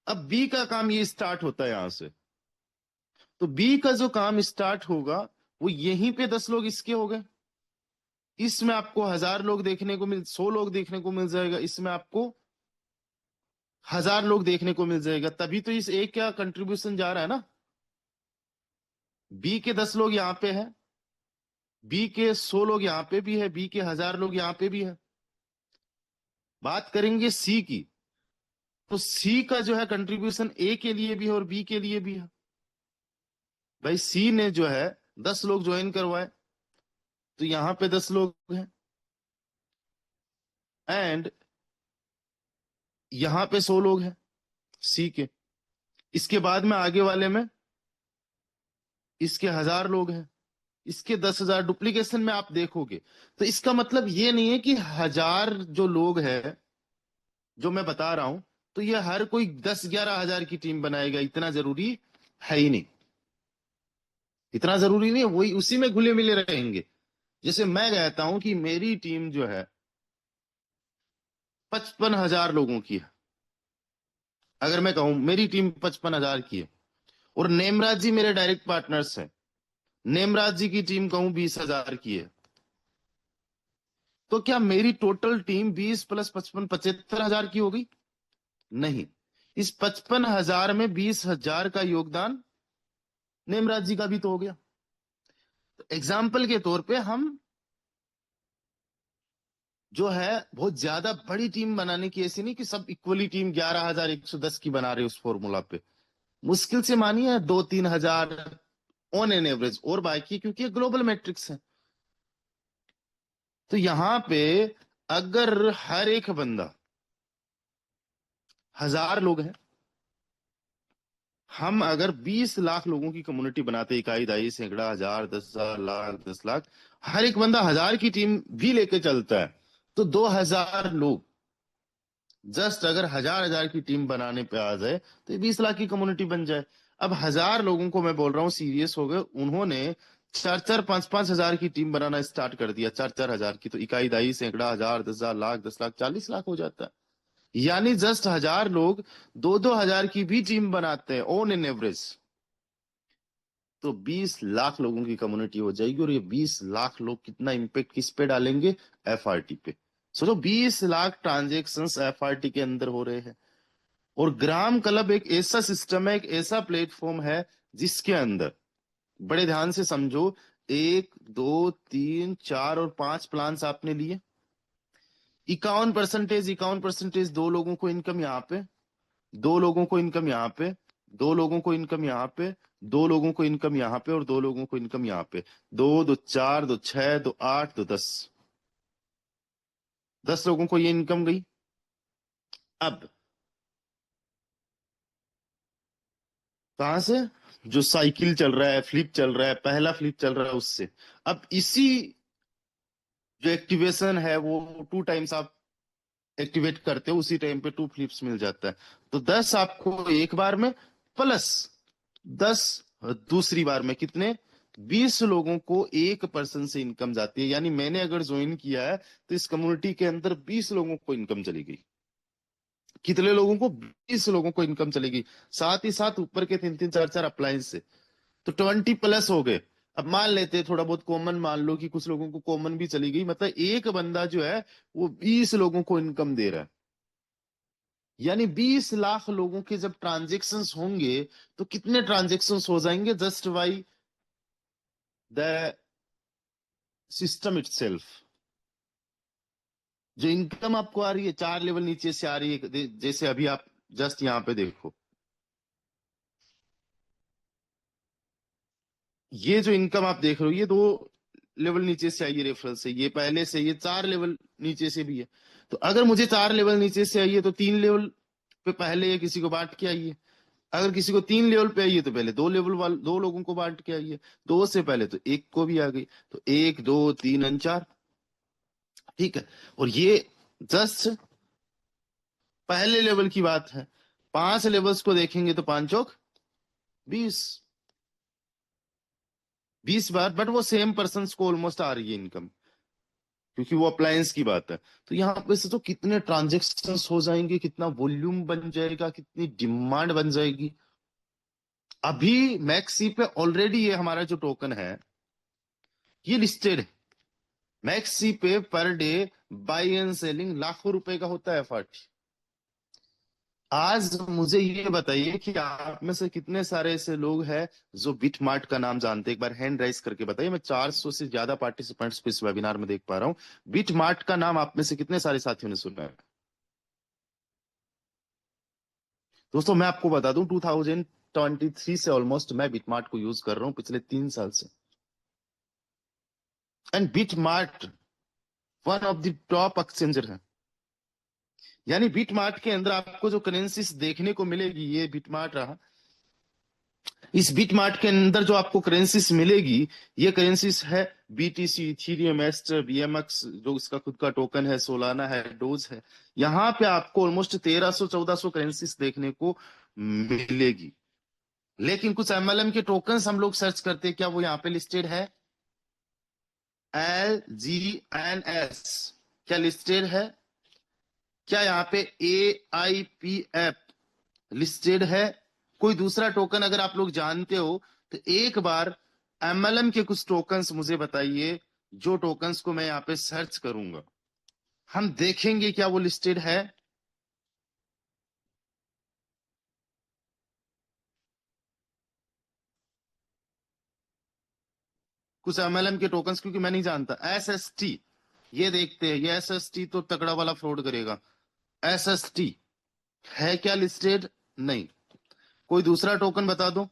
अब बी का काम ये स्टार्ट होता है यहां से, तो बी का जो काम स्टार्ट होगा वो यहीं पे 10 लोग इसके हो गए, इसमें आपको 1000 लोग देखने को 100 लोग देखने को मिल जाएगा, इसमें आपको 1000 लोग देखने को मिल जाएगा, तभी तो इस एक का कंट्रीब्यूशन जा रहा है ना। बी के 10 लोग यहां पे है, बी के 100 लोग यहां पे भी है, बी के 1000 लोग यहां पे भी है। बात करेंगे सी की, तो सी का जो है कंट्रीब्यूशन ए के लिए भी है और बी के लिए भी है। भाई सी ने जो है 10 लोग ज्वाइन करवाए, तो यहां पे 10 लोग हैं, एंड यहां पे 100 लोग हैं सी के, इसके बाद में आगे वाले में इसके 1000 लोग हैं, इसके 10,000, डुप्लीकेशन में आप देखोगे। तो इसका मतलब ये नहीं है कि 1000 जो लोग हैं जो मैं बता रहा हूं, तो ये हर कोई 10-11 हजार की टीम बनाएगा, इतना जरूरी है ही नहीं, इतना जरूरी नहीं है, वही उसी में घुले मिले रहेंगे। जैसे मैं कहता हूं कि मेरी टीम जो है 55,000 लोगों की है, अगर मैं कहूं मेरी टीम 55,000 की है, और नेमराज जी मेरे डायरेक्ट पार्टनर्स हैं, नेमराज जी की टीम कहूं 20,000 की है, तो क्या मेरी टोटल टीम 20 + 55 75,000 की हो गई? नहीं, इस 55,000 में 20,000 का योगदान नेमराज जी का भी तो हो गया। तो एग्जाम्पल के तौर पे हम जो है बहुत ज्यादा बड़ी टीम बनाने की, ऐसी नहीं कि सब इक्वली टीम 11,110 की बना रहे उस फॉर्मूला पे, मुश्किल से मानिए 2-3 हजार ऑन एन एवरेज, और बाकी क्योंकि ये ग्लोबल मैट्रिक्स है। तो यहां पे अगर हर एक बंदा, 1000 लोग हैं, हम अगर 20 लाख लोगों की कम्युनिटी बनाते, इकाई, दाई, सैकड़ा, हजार, 10,000, लाख, 10 लाख, हर एक बंदा 1000 की टीम भी लेके चलता है, तो 2,000 लोग जस्ट अगर 1000 की टीम बनाने पे आ जाए, तो ये 20 लाख की कम्युनिटी बन जाए। अब 1000 लोगों को मैं बोल रहा हूँ सीरियस हो गए, उन्होंने 4-4, 5-5 हजार की टीम बनाना स्टार्ट कर दिया, 4-4 हजार की, तो इकाई, दाई, सैकड़ा, हजार, 10,000, लाख, 10 लाख, 40 लाख हो जाता है। यानी जस्ट 1000 लोग 2-2 हजार की भी टीम बनाते हैं ऑन एन एवरेज, तो 20 लाख लोगों की कम्युनिटी हो जाएगी, और ये 20 लाख लोग कितना इंपेक्ट किस पे डालेंगे? एफआरटी पे। सोचो 20 लाख ट्रांजेक्शन्स एफआरटी के अंदर हो रहे हैं, और ग्राम क्लब एक ऐसा सिस्टम है, एक ऐसा प्लेटफॉर्म है जिसके अंदर, बड़े ध्यान से समझो, 1, 2, 3, 4 और 5 प्लान्स आपने लिए, 51%, 51%, 2 लोगों को इनकम यहाँ पे, 2 लोगों को इनकम यहाँ पे, 2 लोगों को इनकम यहाँ पे, 2 लोगों को इनकम यहाँ पे, और 2 लोगों को इनकम यहाँ पे, 2, 2, 4, 2, 6, 2, 8, 2, 10। 10 लोगों को ये इनकम गई। अब कहां से? जो साइकिल चल रहा है, फ्लिप चल रहा है, पहला फ्लिप चल रहा है उससे। अब इसी जो एक्टिवेशन है वो 2 टाइम्स आप एक्टिवेट करते हो, उसी टाइम पे 2 फ्लिप्स मिल जाता है। तो 10 आपको एक बार में, प्लस 10 दूसरी बार में, कितने? 20 लोगों को एक पर्सन से इनकम जाती है। यानी मैंने अगर ज्वाइन किया है तो इस कम्युनिटी के अंदर 20 लोगों को इनकम चली गई। कितने लोगों को? 20 लोगों को इनकम चलेगी। साथ ही साथ ऊपर के 3 3 4 4 अप्लायंस से, तो 20 प्लस हो गए। अब मान लेते हैं थोड़ा बहुत कॉमन मान लो कि कुछ लोगों को कॉमन भी चली गई, मतलब एक बंदा जो है वो 20 लोगों को इनकम दे रहा है। यानी 20 लाख लोगों के जब ट्रांजेक्शन्स होंगे तो कितने ट्रांजेक्शन्स हो जाएंगे just by the system itself. जो इनकम आपको आ रही है 4 लेवल नीचे से आ रही है, जैसे अभी आप जस्ट यहाँ पे देखो, ये जो इनकम आप देख रहे हो ये 2 लेवल नीचे से आई है, रेफरल से। ये पहले से, ये 4 लेवल नीचे से भी है। तो अगर मुझे 4 लेवल नीचे से आई है तो 3 लेवल पे पहले ये किसी को बांट के आई है। अगर किसी को 3 लेवल पे आई है तो पहले 2 लेवल वाले 2 लोगों को बांट के आई है। 2 से पहले तो एक को भी आ गई। तो 1 2 3 4, ठीक है। और ये जस्ट पहले लेवल की बात है। 5 लेवल्स को देखेंगे तो 5 चौक 20, 20 बार, बट वो सेम पर्सन को ऑलमोस्ट आ रही है इनकम, क्योंकि वो अप्लायंस की बात है। तो यहाँ पे से तो कितने ट्रांजेक्शन्स हो जाएंगे, कितना वॉल्यूम बन जाएगा, कितनी डिमांड बन जाएगी। अभी मैक्सी पे ऑलरेडी ये हमारा जो टोकन है ये लिस्टेड है। मैक्सी पे per day by and selling लाखों रुपए का होता है एफआरटी। आज मुझे ये बताइए कि आप में से कितने सारे ऐसे लोग हैं जो बिटमार्ट का नाम जानते हैं? एक बार हैंड राइज करके बताइए। मैं 400 से ज्यादा पार्टिसिपेंट्स को इस वेबिनार में देख पा रहा हूं। बिटमार्ट का नाम आप में से कितने सारे साथियों ने सुना है? दोस्तों मैं आपको बता दूं, 2023 से ऑलमोस्ट मैं बिटमार्ट को यूज कर रहा हूं, पिछले 3 साल से। And BitMart one of the top exchanger है। यानी बिटमार्ट के अंदर आपको जो करेंसीज देखने को मिलेगी, ये बिटमार्ट रहा। इस बिटमार्ट के अंदर जो आपको करेंसीज मिलेगी, ये करेंसीज है बीटीसी, इथीरियम, एस्टर, बीएमएक्स, जो इसका खुद का टोकन है, सोलाना है, डोज है। यहाँ पे आपको ऑलमोस्ट 1300 1400 करेंसीज देखने को मिलेगी। लेकिन कुछ एमएलएम के टोकन्स हम लोग सर्च करते हैं, क्या वो यहाँ पे लिस्टेड है? LGNS क्या लिस्टेड है? क्या यहाँ पे AIPF लिस्टेड है? कोई दूसरा टोकन अगर आप लोग जानते हो तो एक बार एमएलएम के कुछ टोकन्स मुझे बताइए, जो टोकन्स को मैं यहाँ पे सर्च करूंगा, हम देखेंगे क्या वो लिस्टेड है। कुछ एमएलएम के टोकन्स, क्योंकि मैं नहीं जानता। SST, ये देखते हैं। ये SST तो तगड़ा वाला फ्रॉड करेगा। SST है क्या लिस्टेड? नहीं। कोई दूसरा टोकन बता दो।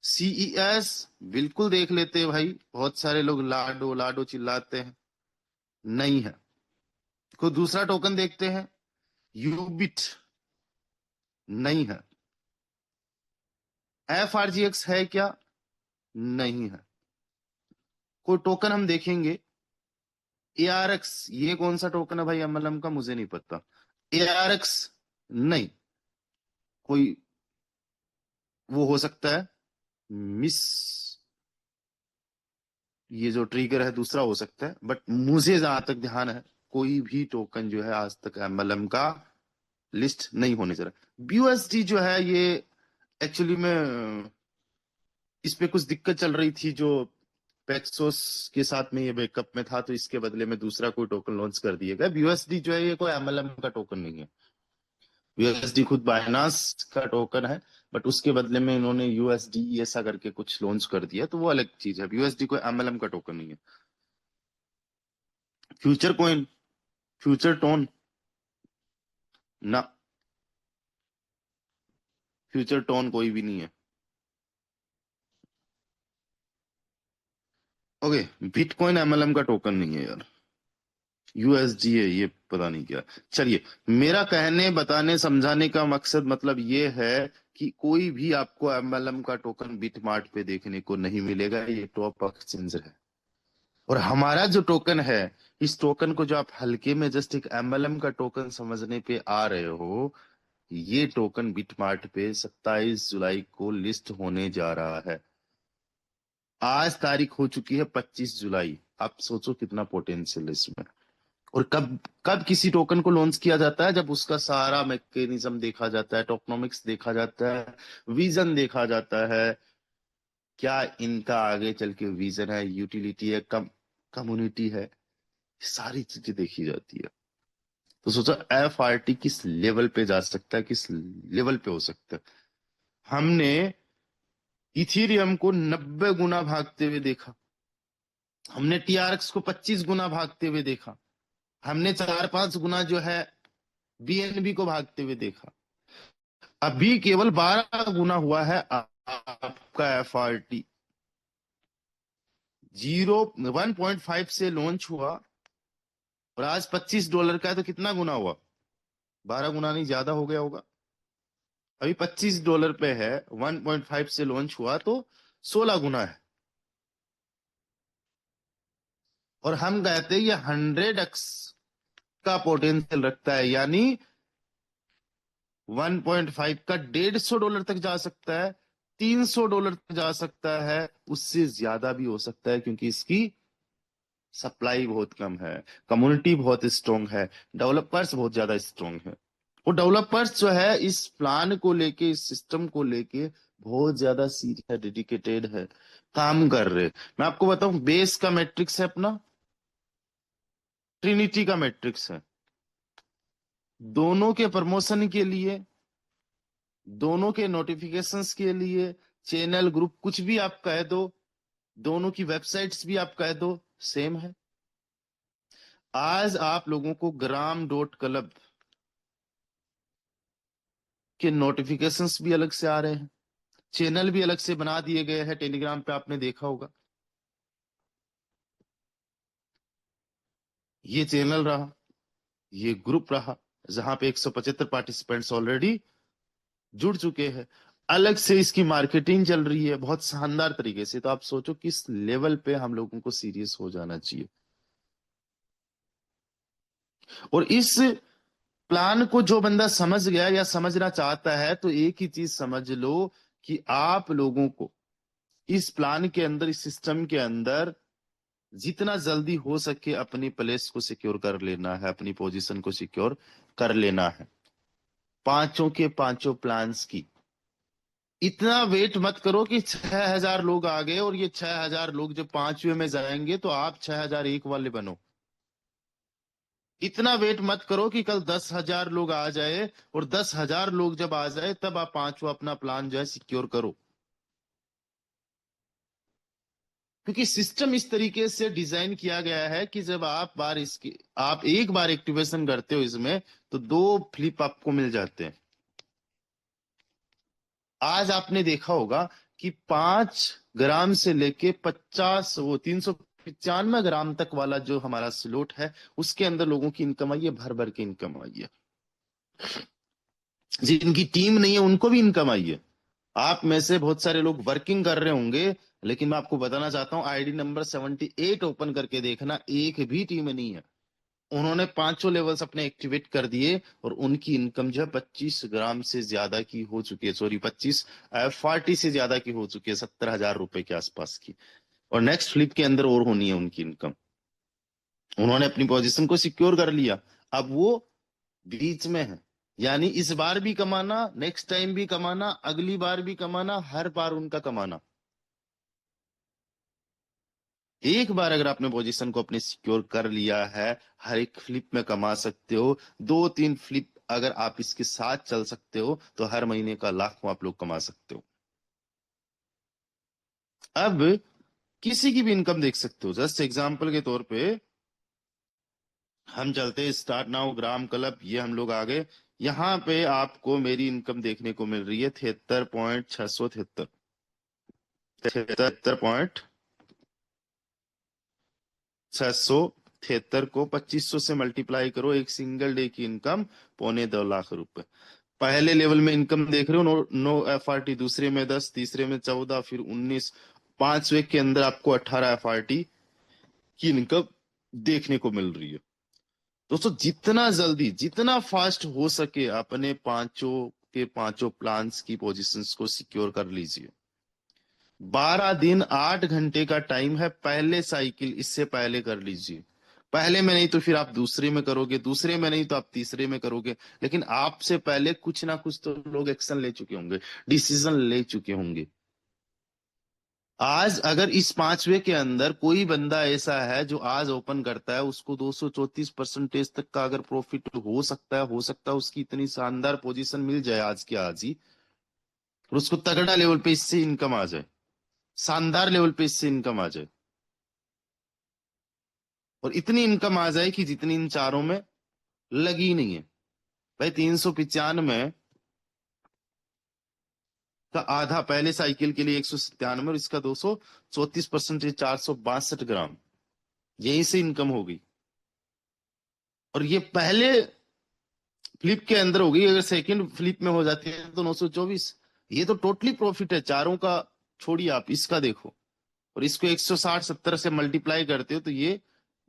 CES, बिल्कुल देख लेते हैं भाई, बहुत सारे लोग लाडो लाडो चिल्लाते हैं। नहीं है। कोई दूसरा टोकन देखते हैं। यूबिट, नहीं है। FRGX है क्या? नहीं है। कोई टोकन हम देखेंगे। ARX, ये कौन सा टोकन है भाई एमएलएम का? मुझे नहीं पता। ARX नहीं। कोई वो हो सकता है मिस, ये जो ट्रिगर है दूसरा हो सकता है, बट मुझे जहां तक ध्यान है कोई भी टोकन जो है आज तक एमएलएम का लिस्ट नहीं होने जा रहा। BUSD जो है ये एक्चुअली में इस पे कुछ दिक्कत चल रही थी, जो पेक्सोस के साथ में ये बैकअप में था, तो इसके बदले में दूसरा कोई टोकन लॉन्च कर दिया गया। BUSD जो है ये कोई एमएलएम का टोकन नहीं है। BUSD खुद बाइनांस का टोकन है, बट उसके बदले में इन्होंने USD ऐसा करके कुछ लॉन्च कर दिया, तो वो अलग चीज है। BUSD कोई एमएलएम का टोकन नहीं है। फ्यूचर कॉइन, फ्यूचर टोन, ना, फ्यूचर टोन कोई भी नहीं है। ओके, बिटकॉइन एमएलएम का टोकन नहीं है यार। यूएसडी है, ये पता नहीं क्या। चलिए, मेरा कहने बताने समझाने का मकसद मतलब ये है कि कोई भी आपको एमएलएम का टोकन बिटमार्ट पे देखने को नहीं मिलेगा, ये टॉप एक्सचेंज है। और हमारा जो टोकन है, इस टोकन को जो आप हल्के में जस्ट एक एमएलएम का टोकन समझने पे आ रहे हो, ये टोकन बिटमार्ट पे 27 जुलाई को लिस्ट होने जा रहा है। आज तारीख हो चुकी है 25 जुलाई। आप सोचो कितना पोटेंशियल है इसमें। और कब कब किसी टोकन को लॉन्च किया जाता है, जब उसका सारा मैकेनिज्म देखा जाता है, टोकनोमिक्स देखा जाता है, विजन देखा जाता है, क्या इनका आगे चल के विजन है, यूटिलिटी है, कम्युनिटी है, सारी चीजें देखी जाती है। तो सोचो एफआरटी किस लेवल पे जा सकता है, किस लेवल पे हो सकता है। हमने इथीरियम को 90 गुना भागते हुए देखा, हमने टीआरएक्स को 25 गुना भागते हुए देखा, हमने 4-5 गुना जो है बीएनबी को भागते हुए देखा। अभी केवल 12 गुना हुआ है आपका एफआरटी। 1.5 से लॉन्च हुआ और आज $25 का है, तो कितना गुना हुआ? 12 गुना नहीं, ज्यादा हो गया होगा। अभी $25 पे है, 1.5 से लॉन्च हुआ तो 16 गुना है। और हम कहते हैं ये 100x का पोटेंशियल रखता है, यानी 1.5 का $150 तक जा सकता है, $300 तक जा सकता है, उससे ज्यादा भी हो सकता है, क्योंकि इसकी सप्लाई बहुत कम है, कम्युनिटी बहुत स्ट्रांग है, डेवलपर्स बहुत ज्यादा स्ट्रांग है। और डेवलपर्स जो है इस प्लान को लेके, इस सिस्टम को लेके बहुत ज्यादा सीरियस है, डेडिकेटेड है, काम कर रहे। मैं आपको बताऊं, बेस का मैट्रिक्स है अपना, ट्रिनिटी का मैट्रिक्स है। दोनों के प्रमोशन के लिए, दोनों के नोटिफिकेशंस के लिए, चैनल ग्रुप कुछ भी आप कह दो, दोनों की वेबसाइट्स भी आप कह दो, सेम है। आज आप लोगों को ग्राम डॉट क्लब के नोटिफिकेशंस भी अलग से आ रहे हैं, चैनल भी अलग से बना दिए गए हैं। टेलीग्राम पे आपने देखा होगा, ये चैनल रहा, ये ग्रुप रहा, जहां पे 175 पार्टिसिपेंट्स ऑलरेडी जुड़ चुके हैं। अलग से इसकी मार्केटिंग चल रही है बहुत शानदार तरीके से। तो आप सोचो किस लेवल पे हम लोगों को सीरियस हो जाना चाहिए। और इस प्लान को जो बंदा समझ गया या समझना चाहता है, तो एक ही चीज समझ लो कि आप लोगों को इस प्लान के अंदर, इस सिस्टम के अंदर जितना जल्दी हो सके अपनी प्लेस को सिक्योर कर लेना है, अपनी पोजीशन को सिक्योर कर लेना है। पांचों के पांचों प्लान्स की इतना वेट मत करो कि 6,000 लोग आ गए और ये 6,000 लोग जब 5वें में जाएंगे तो आप 6,001 वाले बनो। इतना वेट मत करो कि कल 10,000 लोग आ जाए और 10,000 लोग जब आ जाए तब आप 5वां अपना प्लान जो है सिक्योर करो। क्योंकि सिस्टम इस तरीके से डिजाइन किया गया है कि जब आप एक बार एक्टिवेशन करते हो इसमें, तो 2 फ्लिप आपको मिल जाते हैं। आज आपने देखा होगा कि 5 ग्राम से लेके 395 ग्राम तक वाला जो हमारा स्लॉट है, उसके अंदर लोगों की इनकम आई है, भर भर के इनकम आई है। जिनकी टीम नहीं है उनको भी इनकम आई है। आप में से बहुत सारे लोग वर्किंग कर रहे होंगे, लेकिन मैं आपको बताना चाहता हूं, आईडी नंबर 78 ओपन करके देखना, एक भी टीम नहीं है। उन्होंने 5 लेवल्स अपने एक्टिवेट कर दिए और उनकी इनकम जो है 25 ग्राम से ज्यादा की हो चुकी है, सॉरी 25 से ज्यादा की हो चुकी है, 70,000 रुपए के आसपास की। और नेक्स्ट फ्लिप के अंदर और होनी है उनकी इनकम। उन्होंने अपनी पोजीशन को सिक्योर कर लिया, अब वो बीच में है। यानी इस बार भी कमाना, नेक्स्ट टाइम भी कमाना, अगली बार भी कमाना, हर बार उनका कमाना। एक बार अगर आपने पोजीशन को अपने सिक्योर कर लिया है, हर एक फ्लिप में कमा सकते हो। 2-3 फ्लिप अगर आप इसके साथ चल सकते हो तो हर महीने का लाखों आप लोग कमा सकते हो। अब किसी की भी इनकम देख सकते हो। जस्ट एग्जांपल के तौर पे हम चलते स्टार्ट नाउ ग्राम क्लब, ये हम लोग आ गए। यहाँ पे आपको मेरी इनकम देखने को मिल रही है 73.673, 73.673। 73 को 2500 से मल्टीप्लाई करो, एक सिंगल डे की इनकम 2.25 लाख रुपए। पहले लेवल में इनकम देख रहे हो, नो FRT, दूसरे में 10, तीसरे में 14, फिर 19, 5वें के अंदर आपको 18 FRT की इनकम देखने को मिल रही है। दोस्तों जितना जल्दी, जितना फास्ट हो सके अपने पांचों के पांचों प्लान्स की पोजीशंस को सिक्योर कर लीजिए। 12 दिन 8 घंटे का टाइम है, पहले साइकिल इससे पहले कर लीजिए। पहले में नहीं तो फिर आप दूसरे में करोगे, दूसरे में नहीं तो आप तीसरे में करोगे, लेकिन आपसे पहले कुछ ना कुछ तो लोग एक्शन ले चुके होंगे, डिसीजन ले चुके होंगे। आज अगर इस 5वें के अंदर कोई बंदा ऐसा है जो आज ओपन करता है, उसको 234% तक का अगर प्रॉफिट हो सकता है उसकी इतनी शानदार पोजीशन मिल जाए आज के आज ही, और उसको तगड़ा लेवल पे इससे इनकम आ जाए, शानदार लेवल पे इससे इनकम आ जाए, और इतनी इनकम आ जाए कि जितनी इन चारों में लगी नहीं है। भाई 395 का आधा पहले साइकिल के लिए 197, और इसका 234%, 462 ग्राम यहीं से इनकम हो गई। और ये पहले फ्लिप के अंदर हो गई, अगर सेकंड फ्लिप में हो जाती है तो 924। ये तो टोटली प्रॉफिट है, चारों का छोड़िए, आप इसका देखो, और इसको 160-70 से मल्टीप्लाई करते हो तो ये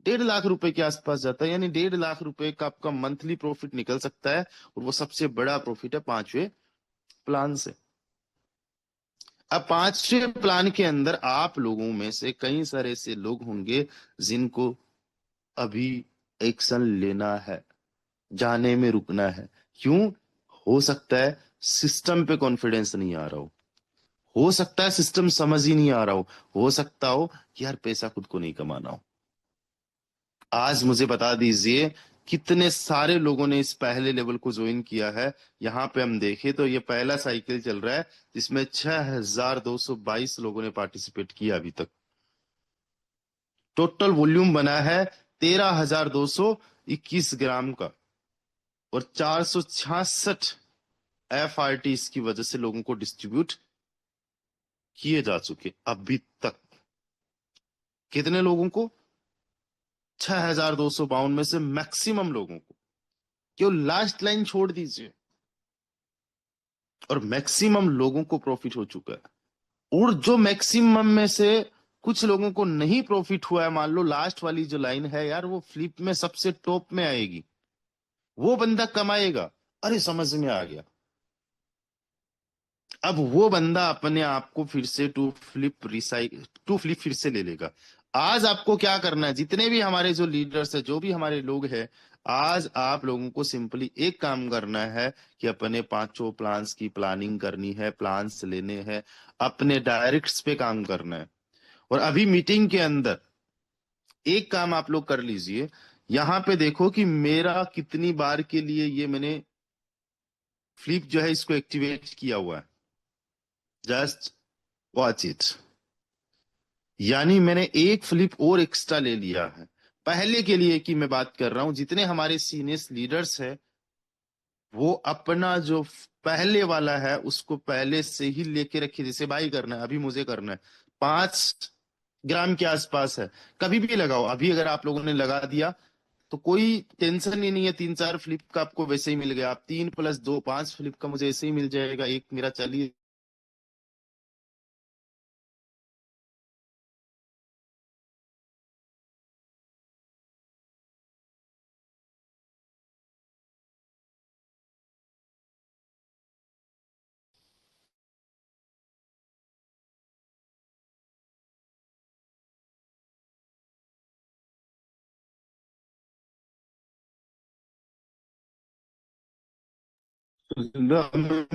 1.5 लाख रुपए के आसपास जाता है, यानी 1.5 लाख रुपए का आपका मंथली प्रॉफिट निकल सकता है, और वो सबसे बड़ा प्रॉफिट है 5वें प्लान से। अब 5वें प्लान के अंदर आप लोगों में से कई सारे ऐसे लोग होंगे जिनको अभी एक्शन लेना है, जाने में रुकना है। क्यों? हो सकता है सिस्टम पे कॉन्फिडेंस नहीं आ रहा हो सकता है सिस्टम समझ ही नहीं आ रहा हो सकता हो कि यार पैसा खुद को नहीं कमाना हो। आज मुझे बता दीजिए कितने सारे लोगों ने इस पहले लेवल को ज्वाइन किया है। यहाँ पे हम देखें तो ये पहला साइकिल चल रहा है जिसमें 6222 लोगों ने पार्टिसिपेट किया अभी तक। टोटल वॉल्यूम बना है 13,221 ग्राम का, और 466 FRT इसकी वजह से लोगों को डिस्ट्रीब्यूट किए जा चुके अभी तक। कितने लोगों को? 6252 में से मैक्सिमम लोगों को। केवल लास्ट लाइन छोड़ दीजिए, और मैक्सिमम लोगों को प्रॉफिट हो चुका है। और जो मैक्सिमम में से कुछ लोगों को नहीं प्रॉफिट हुआ है, मान लो लास्ट वाली जो लाइन है यार, वो फ्लिप में सबसे टॉप में आएगी, वो बंदा कमाएगा। अरे समझ में आ गया। अब वो बंदा अपने आप को फिर से टू फ्लिप फिर से ले लेगा। आज आपको क्या करना है, जितने भी हमारे जो लीडर्स है, जो भी हमारे लोग हैं, आज आप लोगों को सिंपली एक काम करना है कि अपने पांचों प्लान्स की प्लानिंग करनी है, प्लान्स लेने हैं, अपने डायरेक्ट्स पे काम करना है। और अभी मीटिंग के अंदर एक काम आप लोग कर लीजिए, यहां पे देखो कि मेरा कितनी बार के लिए ये मैंने फ्लिप जो है इसको एक्टिवेट किया हुआ है। Just watch it. यानी मैंने एक फ्लिप और एक्स्ट्रा ले लिया है। पहले के लिए की मैं बात कर रहा हूं, जितने हमारे सीनियर लीडर्स हैं वो अपना जो पहले वाला है उसको पहले से ही लेके रखिए। जैसे भाई करना है, अभी मुझे करना है, 5 ग्राम के आसपास है, कभी भी लगाओ। अभी अगर आप लोगों ने लगा दिया तो कोई टेंशन ही नहीं है, 3-4 फ्लिप का आपको वैसे ही मिल गया। आप 3+2 5 फ्लिप का मुझे ऐसे ही मिल जाएगा, एक मेरा चलिए।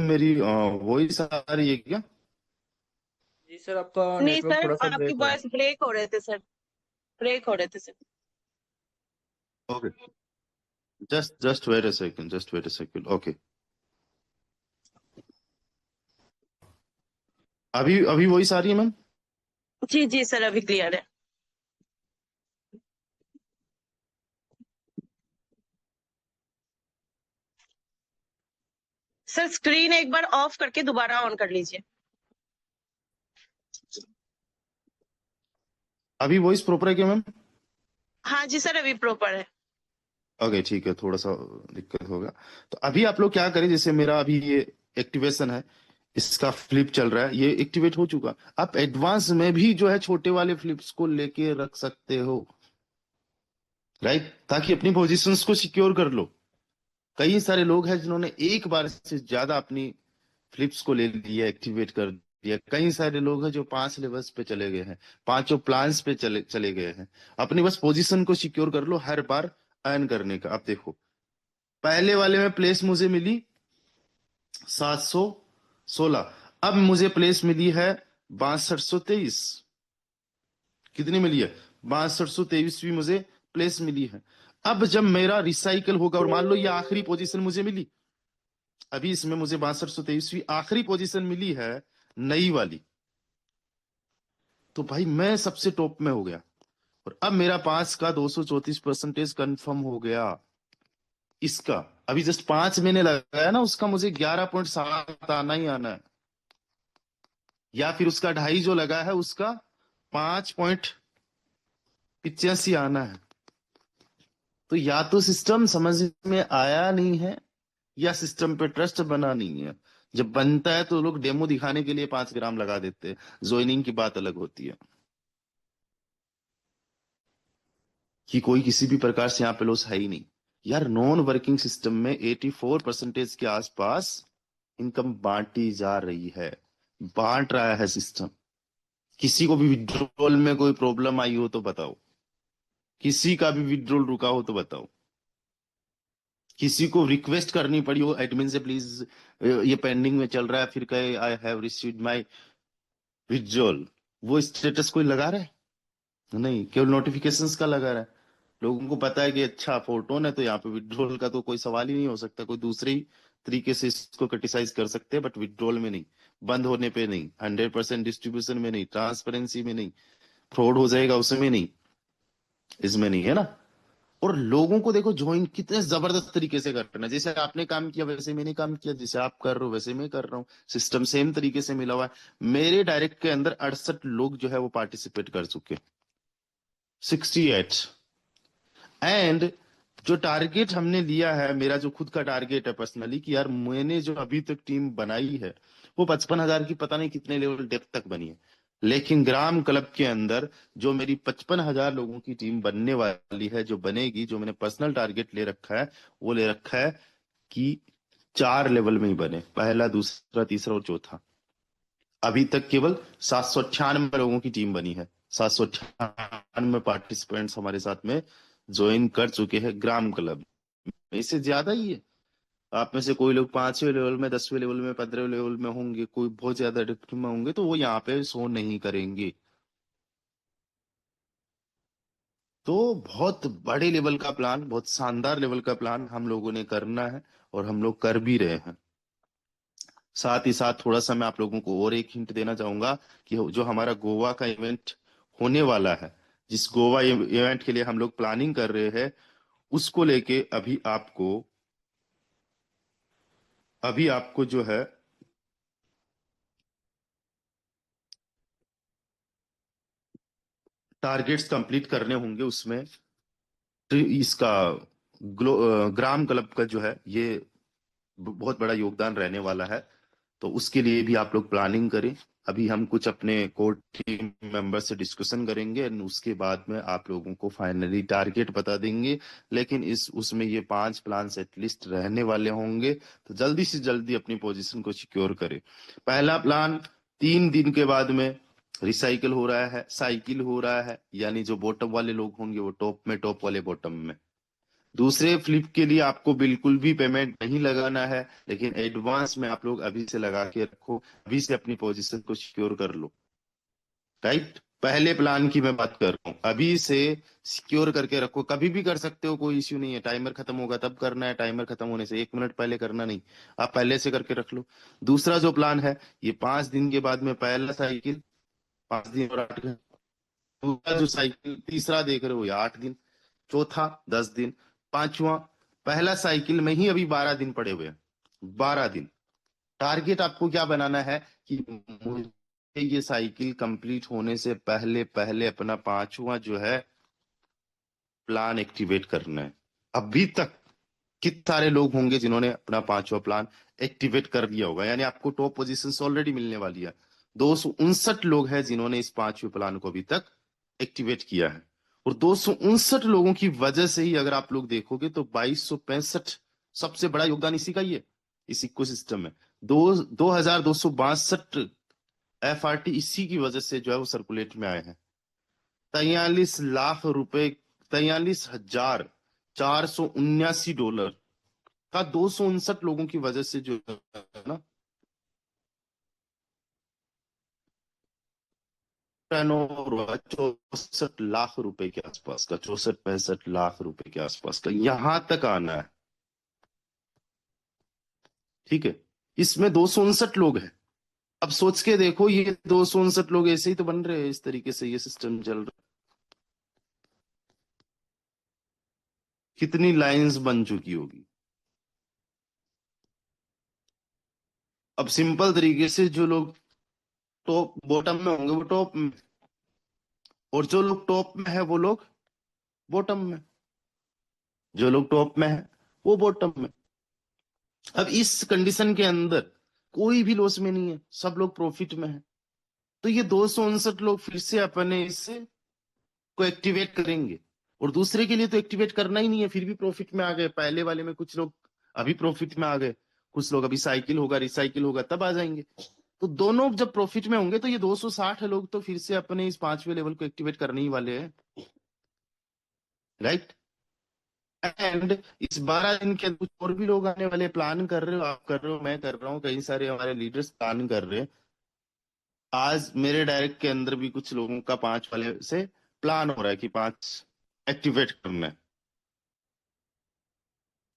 मेरी वॉइस आ रही है क्या? जी सर, आपका नहीं नेटवर्क सर, थोड़ा सा आपकी ब्रेक हो रहा है। वॉइस ब्रेक हो रहे थे सर, ब्रेक हो रहे थे sir. Okay, just wait a second, just wait a second. Okay, अभी अभी वॉइस आ रही है मैम? जी जी सर, अभी क्लियर है। सर स्क्रीन एक बार ऑफ करके दोबारा ऑन कर लीजिए। अभी वॉइस प्रॉपर है क्या मैम? हाँ जी सर, अभी प्रॉपर है। ओके ठीक है, थोड़ा सा दिक्कत होगा। तो अभी आप लोग क्या करें, जैसे मेरा अभी ये एक्टिवेशन है, इसका फ्लिप चल रहा है, ये एक्टिवेट हो चुका। आप एडवांस में भी जो है छोटे वाले फ्लिप्स को लेके रख सकते हो, राइट, ताकि अपनी पोजीशंस को सिक्योर कर लो। कई सारे लोग हैं जिन्होंने एक बार से ज्यादा अपनी फ्लिप्स को ले लिया, एक्टिवेट कर दिया। कई सारे लोग हैं जो 5 लेवल्स पे चले गए हैं, पांचों प्लान्स पे चले चले गए हैं। अपनी बस पोजीशन को सिक्योर कर लो हर बार अर्न करने का। अब देखो, पहले वाले में प्लेस मुझे मिली 716, अब मुझे प्लेस मिली है 6223। कितनी मिली है? 6223वीं मुझे प्लेस मिली है। अब जब मेरा रिसाइकल होगा और मान लो ये आखिरी पोजीशन मुझे मिली, अभी इसमें मुझे 6223वीं आखिरी पोजीशन मिली है, नई वाली, तो भाई मैं सबसे टॉप में हो गया। और अब मेरा 5 का 234% कंफर्म हो गया। इसका अभी जस्ट 5 मैंने लगाया ना, उसका मुझे 11.7 आना ही आना है, या फिर उसका 2.5 जो लगा है उसका 5.85 आना है। तो या तो सिस्टम समझ में आया नहीं है, या सिस्टम पे ट्रस्ट बना नहीं है। जब बनता है तो लोग डेमो दिखाने के लिए 5 ग्राम लगा देते हैं, ज्वाइनिंग की बात अलग होती है कि कोई किसी भी प्रकार से यहाँ पे लॉस है ही नहीं। यार नॉन वर्किंग सिस्टम में 84% के आसपास इनकम बांटी जा रही है, बांट रहा है सिस्टम। किसी को भी विड्रॉल में कोई प्रॉब्लम आई हो तो बताओ, किसी का भी विड्रॉल रुका हो तो बताओ, किसी को रिक्वेस्ट करनी पड़ी हो एडमिन से, प्लीज ये पेंडिंग में चल रहा है, फिर कहे I have received my withdrawal, वो स्टेटस कोई लगा रहा है? नहीं, केवल नोटिफिकेशंस का लगा रहा है। लोगों को पता है कि अच्छा फोटोन है तो यहाँ पे विड्रॉल का तो कोई सवाल ही नहीं हो सकता। कोई दूसरे ही तरीके से इसको क्रिटिसाइज कर सकते हैं, बट विड्रॉल में नहीं, बंद होने पे नहीं, 100% डिस्ट्रीब्यूशन में नहीं, ट्रांसपेरेंसी में नहीं, फ्रॉड हो जाएगा उसमें नहीं, इसमें नहीं, है ना। और लोगों को देखो ज्वाइन कितने जबरदस्त तरीके से करना है। जैसे आपने काम किया वैसे मैंने काम किया, जैसे आप कर रहे हो वैसे मैं कर रहा हूँ, सिस्टम सेम तरीके से मिला हुआ है। मेरे डायरेक्ट के अंदर 68 लोग जो है वो पार्टिसिपेट कर चुके, 68। एंड जो टारगेट हमने लिया है, मेरा जो खुद का टारगेट है पर्सनली, कि यार मैंने जो अभी तक टीम बनाई है वो 55,000 की पता नहीं कितने लेवल डेप्थ तक बनी है। लेकिन ग्राम क्लब के अंदर जो मेरी 55,000 लोगों की टीम बनने वाली है, जो बनेगी, जो मैंने पर्सनल टारगेट ले रखा है, वो ले रखा है कि 4 लेवल में ही बने, पहला, दूसरा, तीसरा और चौथा। अभी तक केवल 798 लोगों की टीम बनी है, 798 पार्टिसिपेंट्स हमारे साथ में ज्वाइन कर चुके हैं ग्राम क्लब में। इससे ज्यादा ही है। आप में से कोई लोग 5वें लेवल में, 10वें लेवल में, 15वें लेवल में होंगे, कोई बहुत ज्यादा डिप्थ में होंगे, तो वो यहाँ पे शो नहीं करेंगे। तो बहुत बड़े लेवल का प्लान, बहुत शानदार लेवल का प्लान हम लोगों ने करना है, और हम लोग कर भी रहे हैं। साथ ही साथ थोड़ा सा मैं आप लोगों को और एक हिंट देना चाहूंगा कि जो हमारा गोवा का इवेंट होने वाला है, जिस गोवा इवेंट के लिए हम लोग प्लानिंग कर रहे हैं, उसको लेके अभी आपको जो है टारगेट्स कंप्लीट करने होंगे। उसमें इसका ग्राम क्लब का जो है ये बहुत बड़ा योगदान रहने वाला है। तो उसके लिए भी आप लोग प्लानिंग करें। अभी हम कुछ अपने कोर टीम मेंबर से डिस्कशन करेंगे, और उसके बाद में आप लोगों को फाइनली टारगेट बता देंगे। लेकिन इस उसमें ये 5 प्लान एटलीस्ट रहने वाले होंगे, तो जल्दी से जल्दी अपनी पोजीशन को सिक्योर करें। पहला प्लान, 3 दिन के बाद में रिसाइकिल हो रहा है, साइकिल हो रहा है, यानी जो बॉटम वाले लोग होंगे वो टॉप में, टॉप वाले बॉटम में। दूसरे फ्लिप के लिए आपको बिल्कुल भी पेमेंट नहीं लगाना है, लेकिन एडवांस में आप लोग अभी से लगा के रखो, अभी से अपनी पोजीशन को सिक्योर कर लो, राइट। पहले प्लान की मैं बात कर रहा हूँ, अभी से सिक्योर करके रखो। कभी भी कर सकते हो, कोई इश्यू नहीं है। टाइमर खत्म होगा तब करना है, टाइमर खत्म होने से 1 मिनट पहले करना नहीं, आप पहले से करके रख लो। दूसरा जो प्लान है, ये 5 दिन के बाद में पहला साइकिल, 5 दिन और 8 घंटे। दूसरा जो साइकिल, तीसरा देख रहे हो, ये 8 दिन। चौथा 10 दिन। पांचवा, पहला साइकिल में ही अभी 12 दिन पड़े हुए हैं, 12 दिन। टारगेट आपको क्या बनाना है कि मुझे ये साइकिल कंप्लीट होने से पहले पहले अपना 5वां जो है प्लान एक्टिवेट करना है। अभी तक कितने सारे लोग होंगे जिन्होंने अपना 5वां प्लान एक्टिवेट कर लिया होगा, यानी आपको टॉप पोजीशंस ऑलरेडी मिलने वाली है। 259 लोग हैं जिन्होंने इस 5वें प्लान को अभी तक एक्टिवेट किया है, और 259 लोगों की वजह से ही अगर आप लोग देखोगे तो 2265 सबसे बड़ा योगदान इसी का ही है, इस इकोसिस्टम में। 2262 FRT इसी की वजह से जो है वो सर्कुलेट में आए हैं। 43,43,479 का 259 लोगों की वजह से जो है ना टर्नओवर हुआ 64 लाख रुपए के आसपास का, 64-65 लाख रुपए के आसपास का, यहां तक आना है। ठीक है, इसमें 259 लोग हैं। अब सोच के देखो, ये 259 लोग ऐसे ही तो बन रहे हैं, इस तरीके से ये सिस्टम चल रहा है। कितनी लाइंस बन चुकी होगी। अब सिंपल तरीके से जो लोग टॉप बॉटम में होंगे वो टॉप में, और जो लोग टॉप में है वो लोग बॉटम में, जो लोग टॉप में है वो बॉटम में। अब इस कंडीशन के अंदर कोई भी लॉस में नहीं है, सब लोग प्रॉफिट में है। तो ये 259 लोग फिर से अपने इससे को एक्टिवेट करेंगे, और दूसरे के लिए तो एक्टिवेट करना ही नहीं है, फिर भी प्रॉफिट में आ गए। पहले वाले में कुछ लोग अभी प्रॉफिट में आ गए, कुछ लोग अभी साइकिल होगा रिसाइकिल होगा तब आ जाएंगे। तो दोनों जब प्रॉफिट में होंगे तो ये 260 लोग तो फिर से अपने इस 5वें लेवल को एक्टिवेट करने ही वाले हैं, राइट। एंड इस 12 दिन के अंदर कुछ और भी लोग आने वाले, प्लान कर रहे हो, आप कर रहे हो, मैं कर रहा हूँ, कई सारे हमारे लीडर्स प्लान कर रहे हैं। आज मेरे डायरेक्ट के अंदर भी कुछ लोगों का 5 वाले से प्लान हो रहा है कि 5 एक्टिवेट करना है।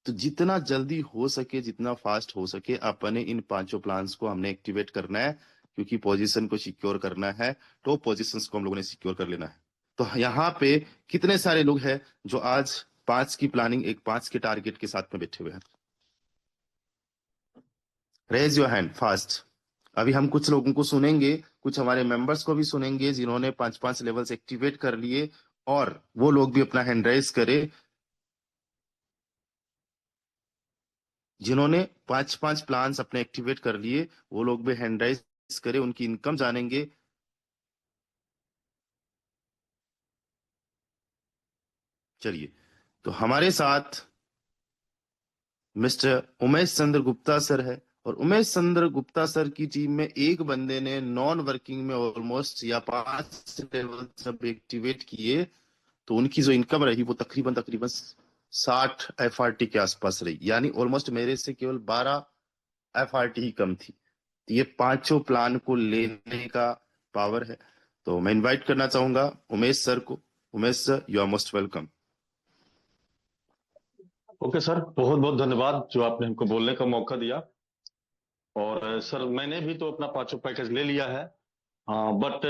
तो जितना जल्दी हो सके, जितना फास्ट हो सके, अपने इन 5 प्लान्स को हमने एक्टिवेट करना है, क्योंकि पोजीशन को सिक्योर करना है, टॉप पोजीशंस को हम लोगों ने सिक्योर कर लेना है। तो यहाँ पे कितने सारे लोग हैं जो आज 5 की प्लानिंग, एक 5 के टारगेट के साथ में बैठे हुए हैं? Raise your hand fast. अभी हम कुछ लोगों को सुनेंगे, कुछ हमारे मेंबर्स को भी सुनेंगे जिन्होंने 5-5 लेवल्स एक्टिवेट कर लिए, और वो लोग भी अपना हैंड रेज करे जिन्होंने 5-5 प्लान्स अपने एक्टिवेट कर लिए। वो लोग भी हैंड राइज करे, उनकी इनकम जानेंगे। चलिए, तो हमारे साथ मिस्टर उमेश चंद्र गुप्ता सर है, और उमेश चंद्र गुप्ता सर की टीम में एक बंदे ने नॉन वर्किंग में ऑलमोस्ट या 5 लेवल सब एक्टिवेट किए, तो उनकी जो इनकम रही वो तकरीबन 60 FRT के आसपास रही, यानी ऑलमोस्ट मेरे से केवल 12 FRT ही कम थी। तो ये 5 प्लान को लेने का पावर है। तो मैं इनवाइट करना चाहूंगा उमेश सर को। Umesh sir, you are most welcome. Okay sir, बहुत बहुत धन्यवाद जो आपने हमको बोलने का मौका दिया। और सर, मैंने भी तो अपना 5 पैकेज ले लिया है, बट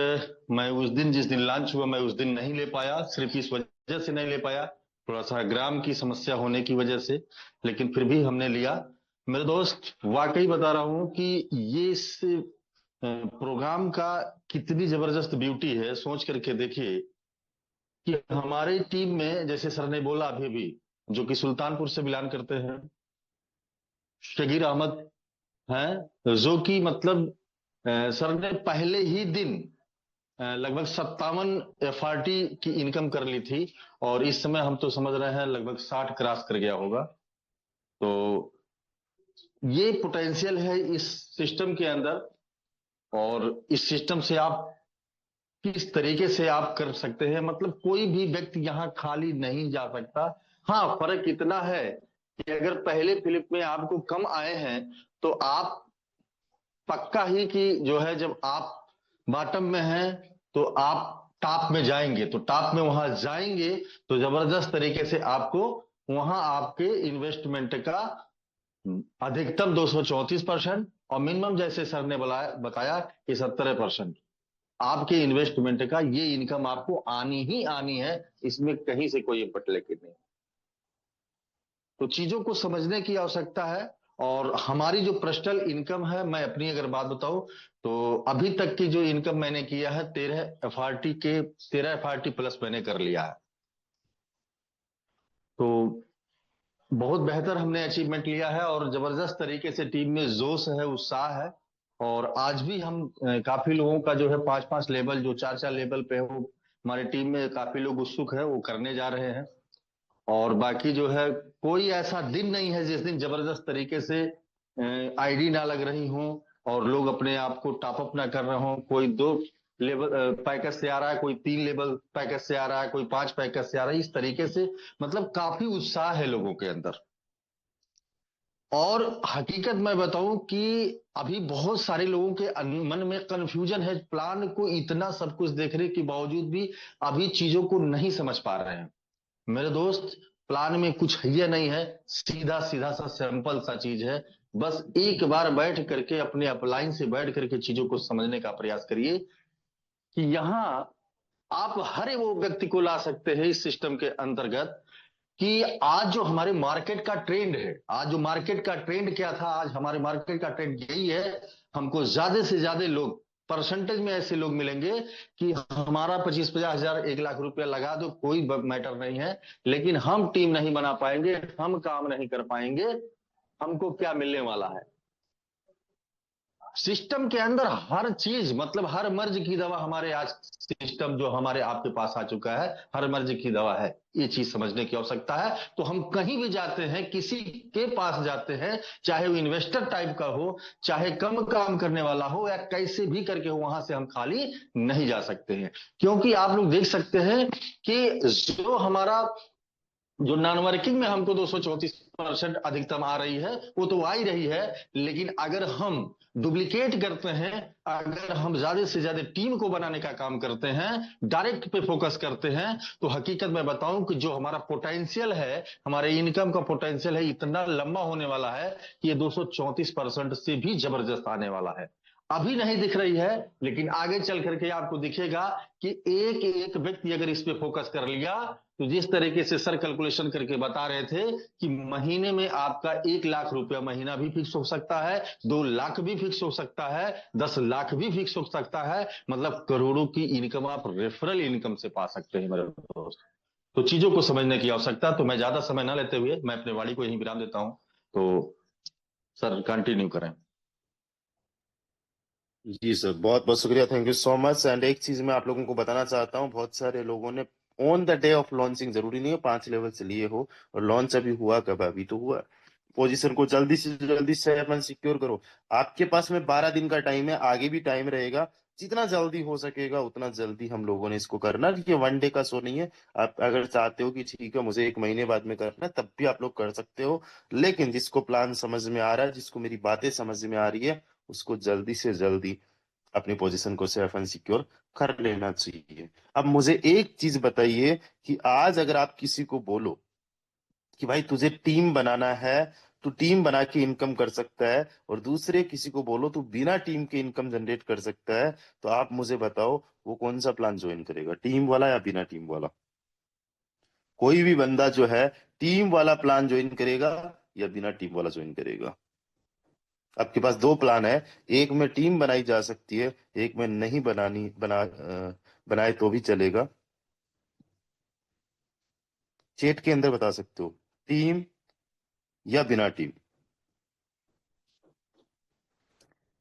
मैं उस दिन, जिस दिन लॉन्च हुआ, मैं उस दिन नहीं ले पाया। सिर्फ इस वजह से नहीं ले पाया, थोड़ा सा ग्राम की समस्या होने की वजह से, लेकिन फिर भी हमने लिया। मेरे दोस्त, वाकई बता रहा हूं कि ये इस प्रोग्राम का कितनी जबरदस्त ब्यूटी है। सोच करके देखिए कि हमारी टीम में, जैसे सर ने बोला अभी भी, जो कि सुल्तानपुर से बिलोंग करते हैं, शगीर अहमद हैं, जो कि मतलब सर ने पहले ही दिन लगभग 57 FRT की इनकम कर ली थी, और इस समय हम तो समझ रहे हैं लगभग 60 क्रॉस कर गया होगा। तो ये पोटेंशियल है इस सिस्टम के अंदर, और इस सिस्टम से आप किस तरीके से आप कर सकते हैं, मतलब कोई भी व्यक्ति यहां खाली नहीं जा सकता। हाँ, फर्क इतना है कि अगर पहले फ्लिप में आपको कम आए हैं तो आप पक्का ही कि जो है, जब आप बॉटम में हैं तो आप टॉप में जाएंगे, तो टॉप में वहां जाएंगे तो जबरदस्त तरीके से आपको वहां आपके इन्वेस्टमेंट का अधिकतम 234% और मिनिमम, जैसे सर ने बताया कि 70% आपके इन्वेस्टमेंट का ये इनकम आपको आनी ही आनी है। इसमें कहीं से कोई पटलेखी नहीं। तो चीजों को समझने की आवश्यकता है। और हमारी जो पर्सनल इनकम है, मैं अपनी अगर बात बताऊं तो अभी तक की जो इनकम मैंने किया है 13 FRT प्लस मैंने कर लिया है। तो बहुत बेहतर हमने अचीवमेंट लिया है और जबरदस्त तरीके से टीम में जोश है, उत्साह है। और आज भी हम काफी लोगों का जो है 5-5 लेवल, जो 4-4 लेवल पे है, वो हमारे टीम में काफी लोग उत्सुक है, वो करने जा रहे हैं। और बाकी जो है कोई ऐसा दिन नहीं है जिस दिन जबरदस्त तरीके से आईडी ना लग रही हो और लोग अपने आप को टॉप अप ना कर रहे हो। कोई 2 लेवल पैकेज से आ रहा है, कोई 3 लेवल पैकेज से आ रहा है, कोई 5 पैकेज से आ रहा है। इस तरीके से मतलब काफी उत्साह है लोगों के अंदर। और हकीकत मैं बताऊं कि अभी बहुत सारे लोगों के मन में कंफ्यूजन है, प्लान को इतना सब कुछ देखने के बावजूद भी अभी चीजों को नहीं समझ पा रहे हैं। मेरे दोस्त, प्लान में कुछ है नहीं है, सीधा सीधा सा सिंपल सा चीज है। बस एक बार बैठ करके अपने अपलाइन से बैठ करके चीजों को समझने का प्रयास करिए कि यहाँ आप हर वो व्यक्ति को ला सकते हैं इस सिस्टम के अंतर्गत कि आज जो हमारे मार्केट का ट्रेंड है, आज जो मार्केट का ट्रेंड क्या था, आज हमारे मार्केट का ट्रेंड यही है। हमको ज्यादा से ज्यादा लोग, परसेंटेज में ऐसे लोग मिलेंगे कि हमारा 25-50 हजार 1 लाख रुपया लगा दो, कोई मैटर नहीं है, लेकिन हम टीम नहीं बना पाएंगे, हम काम नहीं कर पाएंगे। हमको क्या मिलने वाला है? सिस्टम के अंदर हर चीज, मतलब हर मर्ज की दवा हमारे आज सिस्टम जो हमारे आपके पास आ चुका है, हर मर्ज की दवा है। ये चीज समझने की आवश्यकता है। तो हम कहीं भी जाते हैं, किसी के पास जाते हैं, चाहे वो इन्वेस्टर टाइप का हो, चाहे कम काम करने वाला हो, या कैसे भी करके हो, वहां से हम खाली नहीं जा सकते हैं। क्योंकि आप लोग देख सकते हैं कि जो हमारा जो नॉन वर्किंग में हमको 234% अधिकतम आ रही है, वो तो आ ही रही है। लेकिन अगर हम डुप्लीकेट करते हैं, अगर हम ज्यादा से ज्यादा टीम को बनाने का काम करते हैं, डायरेक्ट पे फोकस करते हैं, तो हकीकत में बताऊं कि जो हमारा पोटेंशियल है, हमारे इनकम का पोटेंशियल है, इतना लंबा होने वाला है कि ये 234% से भी जबरदस्त आने वाला है। अभी नहीं दिख रही है, लेकिन आगे चल करके आपको दिखेगा कि एक एक व्यक्ति अगर इस पे फोकस कर लिया, तो जिस तरीके से सर कैलकुलेशन करके बता रहे थे कि महीने में आपका 1 लाख रुपया महीना भी फिक्स हो सकता है, 2 लाख भी फिक्स हो सकता है, 10 लाख भी फिक्स हो सकता है। मतलब करोड़ों की इनकम आप रेफरल इनकम से पा सकते हैं मेरे दोस्त। तो चीजों को समझने की आवश्यकता। तो मैं ज्यादा समय ना लेते हुए मैं अपने वाणी को यहीं विराम देता हूं। तो सर कंटिन्यू करें। जी सर, बहुत बहुत शुक्रिया, thank you so much. And एक चीज मैं आप लोगों को बताना चाहता हूँ, बहुत सारे लोगों ने on the day of launching, जरूरी नहीं है 5 लेवल से लिए हो, और लॉन्च अभी हुआ कब? अभी तो हुआ। पोजीशन को जल्दी से जल्दी से अपन सिक्योर करो। आपके पास में 12 दिन का टाइम है, आगे भी टाइम रहेगा। जितना जल्दी हो सकेगा उतना जल्दी हम लोगों ने इसको करना। ये वन डे का शो नहीं है। आप अगर चाहते हो कि ठीक है मुझे 1 महीने बाद में करना है, तब भी आप लोग कर सकते हो। लेकिन जिसको प्लान समझ में आ रहा है, जिसको मेरी बातें समझ में आ रही है, उसको जल्दी से जल्दी अपनी पोजीशन को सेफ एंड सिक्योर कर लेना चाहिए। अब मुझे एक चीज बताइए कि आज अगर आप किसी को बोलो कि भाई तुझे टीम बनाना है, तू टीम बना के इनकम कर सकता है, और दूसरे किसी को बोलो तू बिना टीम के इनकम जनरेट कर सकता है, तो आप मुझे बताओ वो कौन सा प्लान ज्वाइन करेगा, टीम वाला या बिना टीम वाला? कोई भी बंदा जो है टीम वाला प्लान ज्वाइन करेगा या बिना टीम वाला ज्वाइन करेगा? आपके पास 2 प्लान है, एक में टीम बनाई जा सकती है, एक में नहीं बनाए तो भी चलेगा। चैट के अंदर बता सकते हो, टीम या बिना टीम।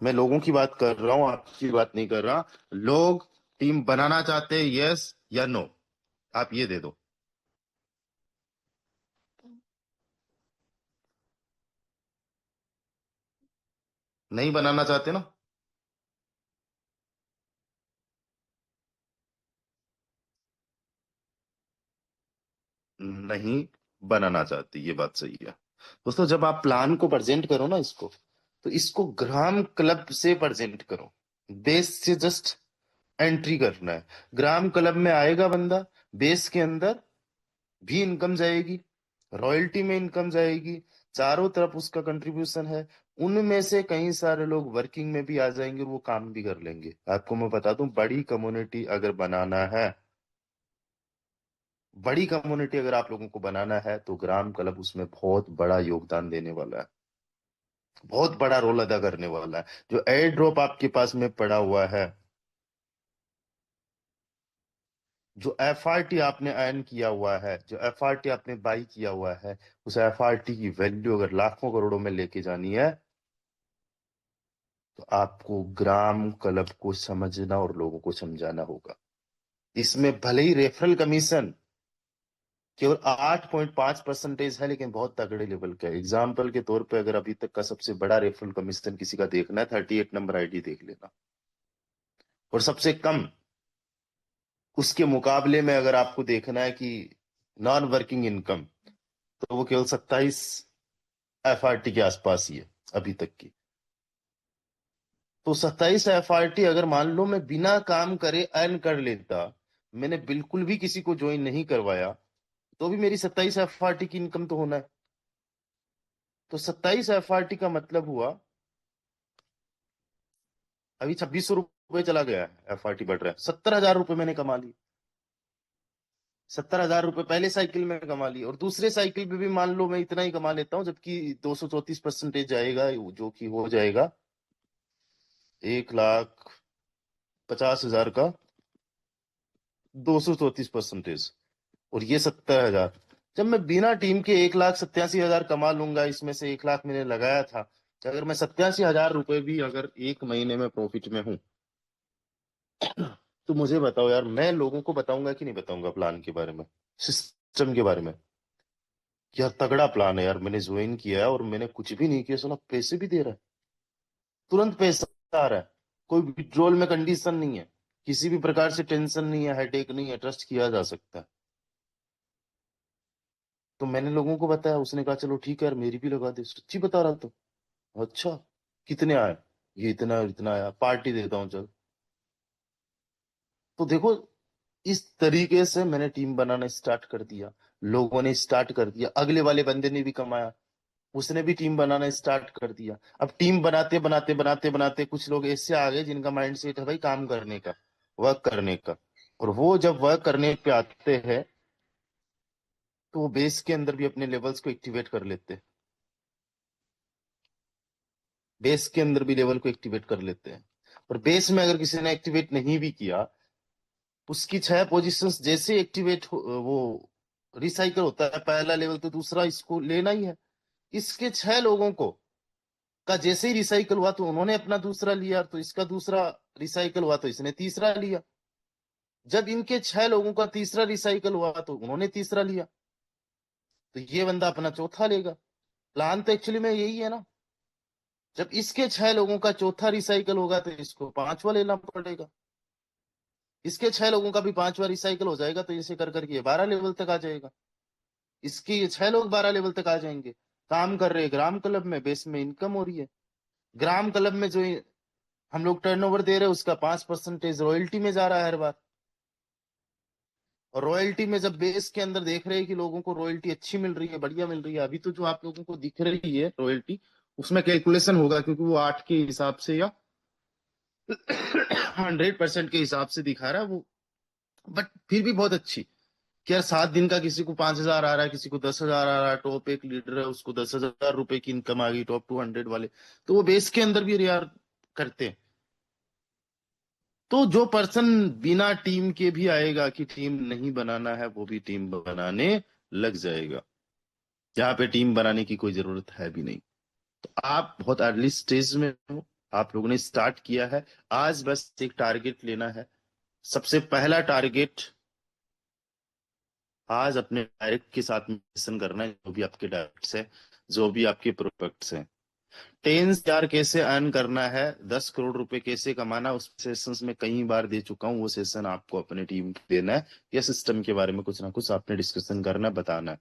मैं लोगों की बात कर रहा हूं, आपकी बात नहीं कर रहा। लोग टीम बनाना चाहते हैं, यस या नो? आप ये दे दो। नहीं बनाना चाहते ना? नहीं बनाना चाहते, ये बात सही है। दोस्तों, जब आप प्लान को प्रेजेंट करो ना, इसको तो इसको ग्राम क्लब से प्रेजेंट करो। बेस से जस्ट एंट्री करना है। ग्राम क्लब में आएगा बंदा, बेस के अंदर भी इनकम जाएगी, रॉयल्टी में इनकम जाएगी, चारों तरफ उसका कंट्रीब्यूशन है। उनमें से कई सारे लोग वर्किंग में भी आ जाएंगे और वो काम भी कर लेंगे। आपको मैं बता दूं, बड़ी कम्युनिटी अगर बनाना है, बड़ी कम्युनिटी अगर आप लोगों को बनाना है, तो ग्राम क्लब उसमें बहुत बड़ा योगदान देने वाला है, बहुत बड़ा रोल अदा करने वाला है। जो एयर ड्रॉप आपके पास में पड़ा हुआ है, जो एफआरटी आपने अर्न किया हुआ है, जो एफआरटी आपने बाई किया हुआ है, उस एफआरटी की वैल्यू अगर लाखों करोड़ों में लेके जानी है, तो आपको ग्राम क्लब को समझना और लोगों को समझाना होगा। इसमें भले ही रेफरल कमीशन केवल 8.5% है, लेकिन बहुत तगड़े लेवल का है। एग्जाम्पल के तौर पे अगर अभी तक का सबसे बड़ा रेफरल कमीशन किसी का देखना है, 38 नंबर आईडी देख लेना। और सबसे कम उसके मुकाबले में अगर आपको देखना है कि नॉन वर्किंग इनकम, तो वो केवल 27 एफआरटी के आसपास ही है अभी तक की। तो 27 एफआरटी अगर मान लो मैं बिना काम करे अर्न कर लेता, मैंने बिल्कुल भी किसी को ज्वाइन नहीं करवाया, तो भी मेरी 27 एफआरटी की इनकम तो होना है। तो 27 एफआरटी का मतलब हुआ अभी 2600 रुपये चला गया है, एफआरटी बढ़ रहा है, 70,000 रुपये मैंने कमा ली। 70,000 रुपये पहले साइकिल में कमा ली, और दूसरे साइकिल में भी मान लो मैं इतना ही कमा लेता हूँ, जबकि 234% जाएगा, जो कि हो जाएगा 1,50,000 का 234%, और ये 70,000। जब मैं बिना टीम के 1,87,000 कमा लूंगा, इसमें से 1 लाख मैंने लगाया था, तो अगर मैं 87,000 रुपये भी अगर एक महीने में प्रॉफिट में हूं, तो मुझे बताओ यार, मैं लोगों को बताऊंगा कि नहीं बताऊंगा प्लान के बारे में, सिस्टम के बारे में? यार तगड़ा प्लान है यार, मैंने ज्वाइन किया है और मैंने कुछ भी नहीं किया, सुना पैसे भी दे रहा है, तुरंत पैसा आ रहा है, कोई विड्रॉल में कंडीशन नहीं है, किसी भी प्रकार से टेंशन नहीं है, हेडेक नहीं है, ट्रस्ट किया जा सकता है। तो मैंने लोगों को बताया, उसने कहा चलो ठीक है यार, मेरी भी लगा दे, सच्ची बता रहा तो। अच्छा, कितने आए? ये इतना इतना आया, पार्टी देता हूँ चल। तो देखो, इस तरीके से मैंने टीम बनाना स्टार्ट कर दिया, लोगों ने स्टार्ट कर दिया, अगले वाले बंदे ने भी कमाया, उसने भी टीम बनाना स्टार्ट कर दिया। अब टीम बनाते बनाते बनाते बनाते कुछ लोग ऐसे आ गए जिनका माइंड सेट है भाई काम करने का, वर्क करने का, और वो जब वर्क करने पे आते हैं, तो वो बेस के अंदर भी अपने लेवल्स को एक्टिवेट कर लेते हैं, बेस के अंदर भी लेवल को एक्टिवेट कर लेते हैं। और बेस में अगर किसी ने एक्टिवेट नहीं भी किया, उसकी 6 पोजीशंस जैसे एक्टिवेट वो रिसाइकल होता है पहला लेवल, तो दूसरा इसको लेना ही है। इसके 6 लोगों को का जैसे ही रिसाइकल हुआ, तो उन्होंने अपना दूसरा लिया, तो इसका दूसरा रिसाइकल हुआ, तो इसने तीसरा लिया। जब इनके 6 लोगों का तीसरा रिसाइकल हुआ, तो उन्होंने तीसरा लिया, तो ये बंदा अपना चौथा लेगा। प्लान तो एक्चुअली में यही है ना। जब इसके 6 लोगों का चौथा रिसाइकल होगा, तो इसको पांचवा लेना पड़ेगा। इसके 6 लोगों का भी पांचवा रिसाइकल हो जाएगा, तो इसे कर करके ये 12 लेवल तक आ जाएगा। इसके ये 6 लोग 12 लेवल तक आ जाएंगे। काम कर रहे हैं ग्राम क्लब में, बेस में इनकम हो रही है। ग्राम क्लब में जो हम लोग टर्नओवर दे रहे हैं, उसका 5% रॉयल्टी में जा रहा है हर बार। और रॉयल्टी में जब बेस के अंदर देख रहे हैं कि लोगों को रॉयल्टी अच्छी मिल रही है, बढ़िया मिल रही है, अभी तो जो आप लोगों को दिख रही है रॉयल्टी, उसमें कैलकुलेशन होगा, क्योंकि वो 8 के हिसाब से या 100% के हिसाब से दिखा रहा है वो। बट फिर भी बहुत अच्छी, कि यार 7 दिन का किसी को 5,000 आ रहा है, किसी को 10,000 आ रहा है, टॉप एक लीडर है उसको 10,000 रुपए की इनकम आ गई, टॉप 200 वाले, तो वो बेस के अंदर भी यार करते हैं। तो जो पर्सन बिना टीम के भी आएगा कि टीम नहीं बनाना है, वो भी टीम बनाने लग जाएगा, जहाँ पे टीम बनाने की कोई जरूरत है भी नहीं। तो आप बहुत अर्ली स्टेज में हो, आप लोगों ने स्टार्ट किया है। आज बस एक टारगेट लेना है। सबसे पहला टारगेट, आज अपने डायरेक्ट के साथ मिशन करना है, जो भी आपके डायरेक्ट्स है, जो भी आपके प्रोडक्ट्स हैं। 10 हजार कैसे अर्न करना है, 10 करोड़ रुपए कैसे कमाना, उस सेशंस में कई बार दे चुका हूँ। वो सेशन आपको अपने टीम को देना है, या सिस्टम के बारे में कुछ ना कुछ आपने डिस्कशन करना है, बताना है।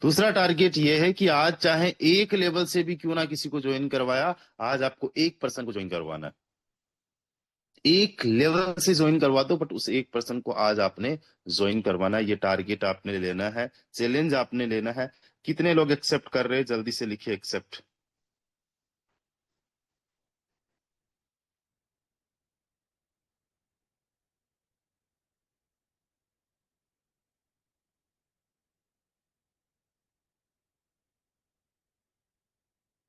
दूसरा टारगेट ये है कि आज चाहे एक लेवल से भी क्यों ना किसी को ज्वाइन करवाया, आज आपको 1 पर्सन को ज्वाइन करवाना है। एक लेवल से ज्वाइन करवा दो, बट उस 1 पर्सन को आज आपने ज्वाइन करवाना है। ये टारगेट आपने लेना है, चैलेंज आपने लेना है। कितने लोग एक्सेप्ट कर रहे हैं, जल्दी से लिखिए एक्सेप्ट।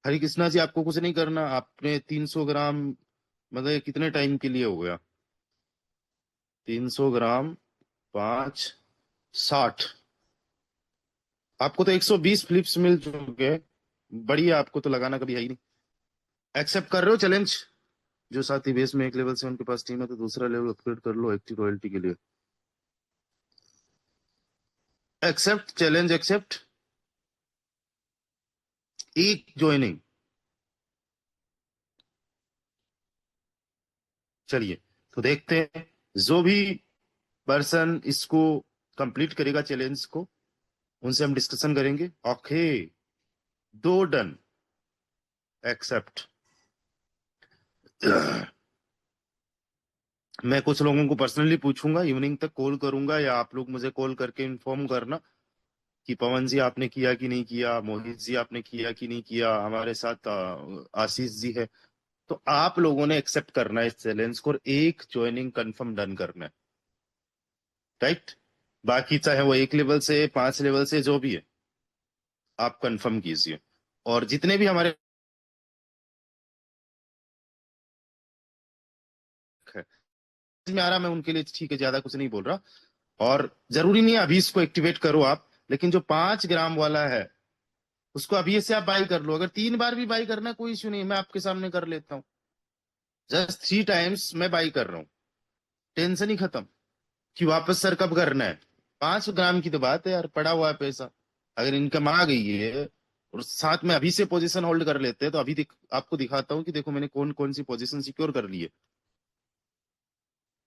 हरे कृष्णा जी, आपको कुछ नहीं करना, आपने 300 ग्राम मतलब कितने टाइम के लिए हो गया? 300 ग्राम 5 60। आपको तो 120 फ्लिप्स मिल चुके हैं। बढ़िया, आपको तो लगाना कभी है ही नहीं। एक्सेप्ट कर रहे हो चैलेंज? जो साथी बेस में एक लेवल से उनके पास टीम है तो दूसरा लेवल अपग्रेड कर लो एक्टिव रॉयल्टी के लिए। Accept challenge, accept. एक ज्वाइनिंग। चलिए तो देखते हैं, जो भी पर्सन इसको कंप्लीट करेगा चैलेंज को, उनसे हम डिस्कशन करेंगे। Okay, 2 done. एक्सेप्ट। मैं कुछ लोगों को पर्सनली पूछूंगा, इवनिंग तक कॉल करूंगा, या आप लोग मुझे कॉल करके इन्फॉर्म करना कि पवन जी आपने किया कि नहीं किया, मोहित जी आपने किया कि नहीं किया। हमारे साथ आशीष जी है। तो आप लोगों ने एक्सेप्ट करना है इस चैलेंज को और एक ज्वाइनिंग कंफर्म डन करना है, राइट? बाकी चाहे वो 1 लेवल से 5 लेवल से जो भी है, आप कंफर्म कीजिए। और जितने भी हमारे में आ रहा, मैं उनके लिए ठीक है, ज्यादा कुछ नहीं बोल रहा। और जरूरी नहीं है अभी इसको एक्टिवेट करो आप, लेकिन जो 5 ग्राम वाला है उसको अभी से आप बाई कर लो। अगर 3 बार भी बाई करना है कोई इश्यू नहीं, मैं आपके सामने कर लेता हूँ। जस्ट 3 टाइम्स मैं बाई कर रहा हूँ, टेंशन ही खत्म कि वापस सर कब करना है। 5 ग्राम की तो बात है यार, पड़ा हुआ है पैसा। अगर इनकम आ गई है और साथ में अभी से पोजीशन होल्ड कर लेते हैं, तो अभी आपको दिखाता हूँ कि देखो मैंने कौन कौन सी पोजीशन सिक्योर कर ली है।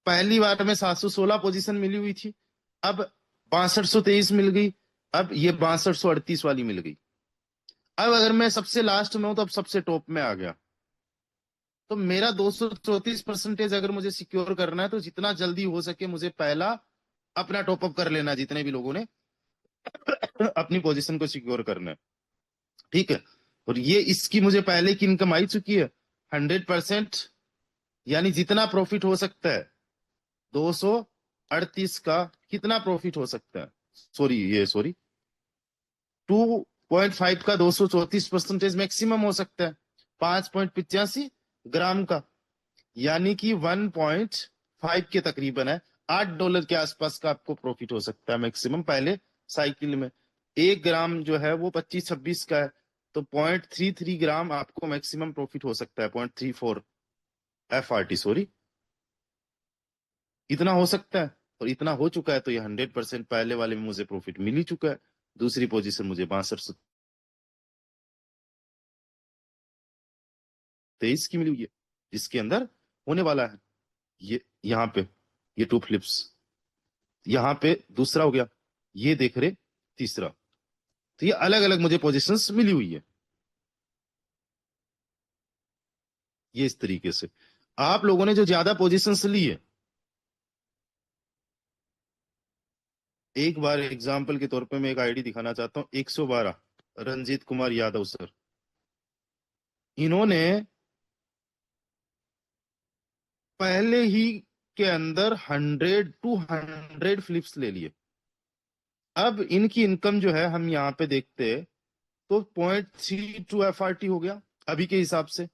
पहली बार में 716 पोजीशन मिली हुई थी, अब 6223 मिल गई, अब ये 6238 वाली मिल गई। अब अगर मैं सबसे लास्ट में हूं तो अब सबसे टॉप में आ गया। तो मेरा 234% अगर मुझे सिक्योर करना है तो जितना जल्दी हो सके मुझे पहला अपना टॉपअप कर लेना, जितने भी लोगों ने अपनी पोजीशन को सिक्योर करना है, ठीक है? और ये इसकी मुझे पहले की इनकम आई चुकी है 100%, यानी जितना प्रॉफिट हो सकता है 238 का कितना प्रॉफिट हो सकता है, सॉरी 2.5 का 234% मैक्सिमम हो सकता है 5.85 ग्राम का, यानी कि 1.5 के तकरीबन है। $8 के आसपास का आपको प्रॉफिट हो सकता है मैक्सिमम पहले साइकिल में। 1 ग्राम जो है वो 25-26 का है, तो 0.33 ग्राम आपको मैक्सिमम प्रॉफिट हो सकता है, 0.34 FRT, सॉरी, इतना हो सकता है। और इतना हो चुका है तो ये 100% पहले वाले में मुझे प्रॉफिट मिल ही चुका है। दूसरी पोजीशन मुझे 6223 की मिली हुई है, जिसके अंदर होने वाला है ये यहाँ पे ये 2 फ्लिप्स, यहाँ पे दूसरा हो गया, ये देख रहे तीसरा। तो ये अलग अलग मुझे पोजीशंस मिली हुई है। ये इस तरीके से आप लोगों ने जो ज्यादा पोजीशंस ली है, एक बार एग्जाम्पल के तौर पे मैं एक आईडी दिखाना चाहता हूं, 112 रंजीत कुमार यादव सर। इन्होंने पहले ही के अंदर 100 फ्लिप्स ले लिए। अब इनकी इनकम जो है हम यहाँ पे देखते हैं तो 0.32 FRT हो गया अभी के हिसाब से।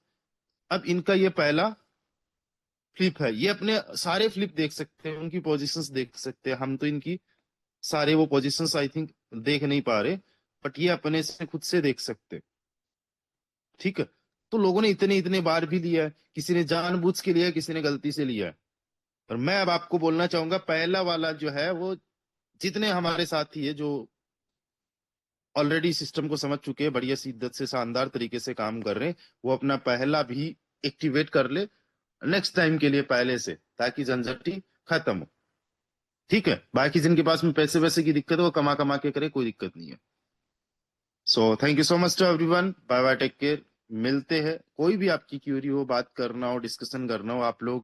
अब इनका ये पहला फ्लिप है, ये अपने सारे फ्लिप देख सकते हैं, उनकी पोजीशंस देख सकते हैं। हम तो इनकी सारे वो पोजीशंस आई थिंक देख नहीं पा रहे, बट ये अपने से खुद से देख सकते, ठीक है? तो लोगों ने इतने इतने बार भी लिया है, किसी ने जानबूझ के लिया है, किसी ने गलती से लिया है। और मैं अब आपको बोलना चाहूंगा, पहला वाला जो है वो जितने हमारे साथी है जो ऑलरेडी सिस्टम को समझ चुके हैं, बढ़िया शिद्दत से शानदार तरीके से काम कर रहे हैं, वो अपना पहला भी एक्टिवेट कर ले नेक्स्ट टाइम के लिए पहले से, ताकि झंझटी खत्म हो, ठीक है? बाकी जिनके पास में पैसे वैसे की दिक्कत है वो कमा कमा के करे, कोई दिक्कत नहीं है। So thank you so much to everyone, bye bye, take care. मिलते हैं, कोई भी आपकी क्यूरी हो, बात करना हो, डिस्कशन करना हो, आप लोग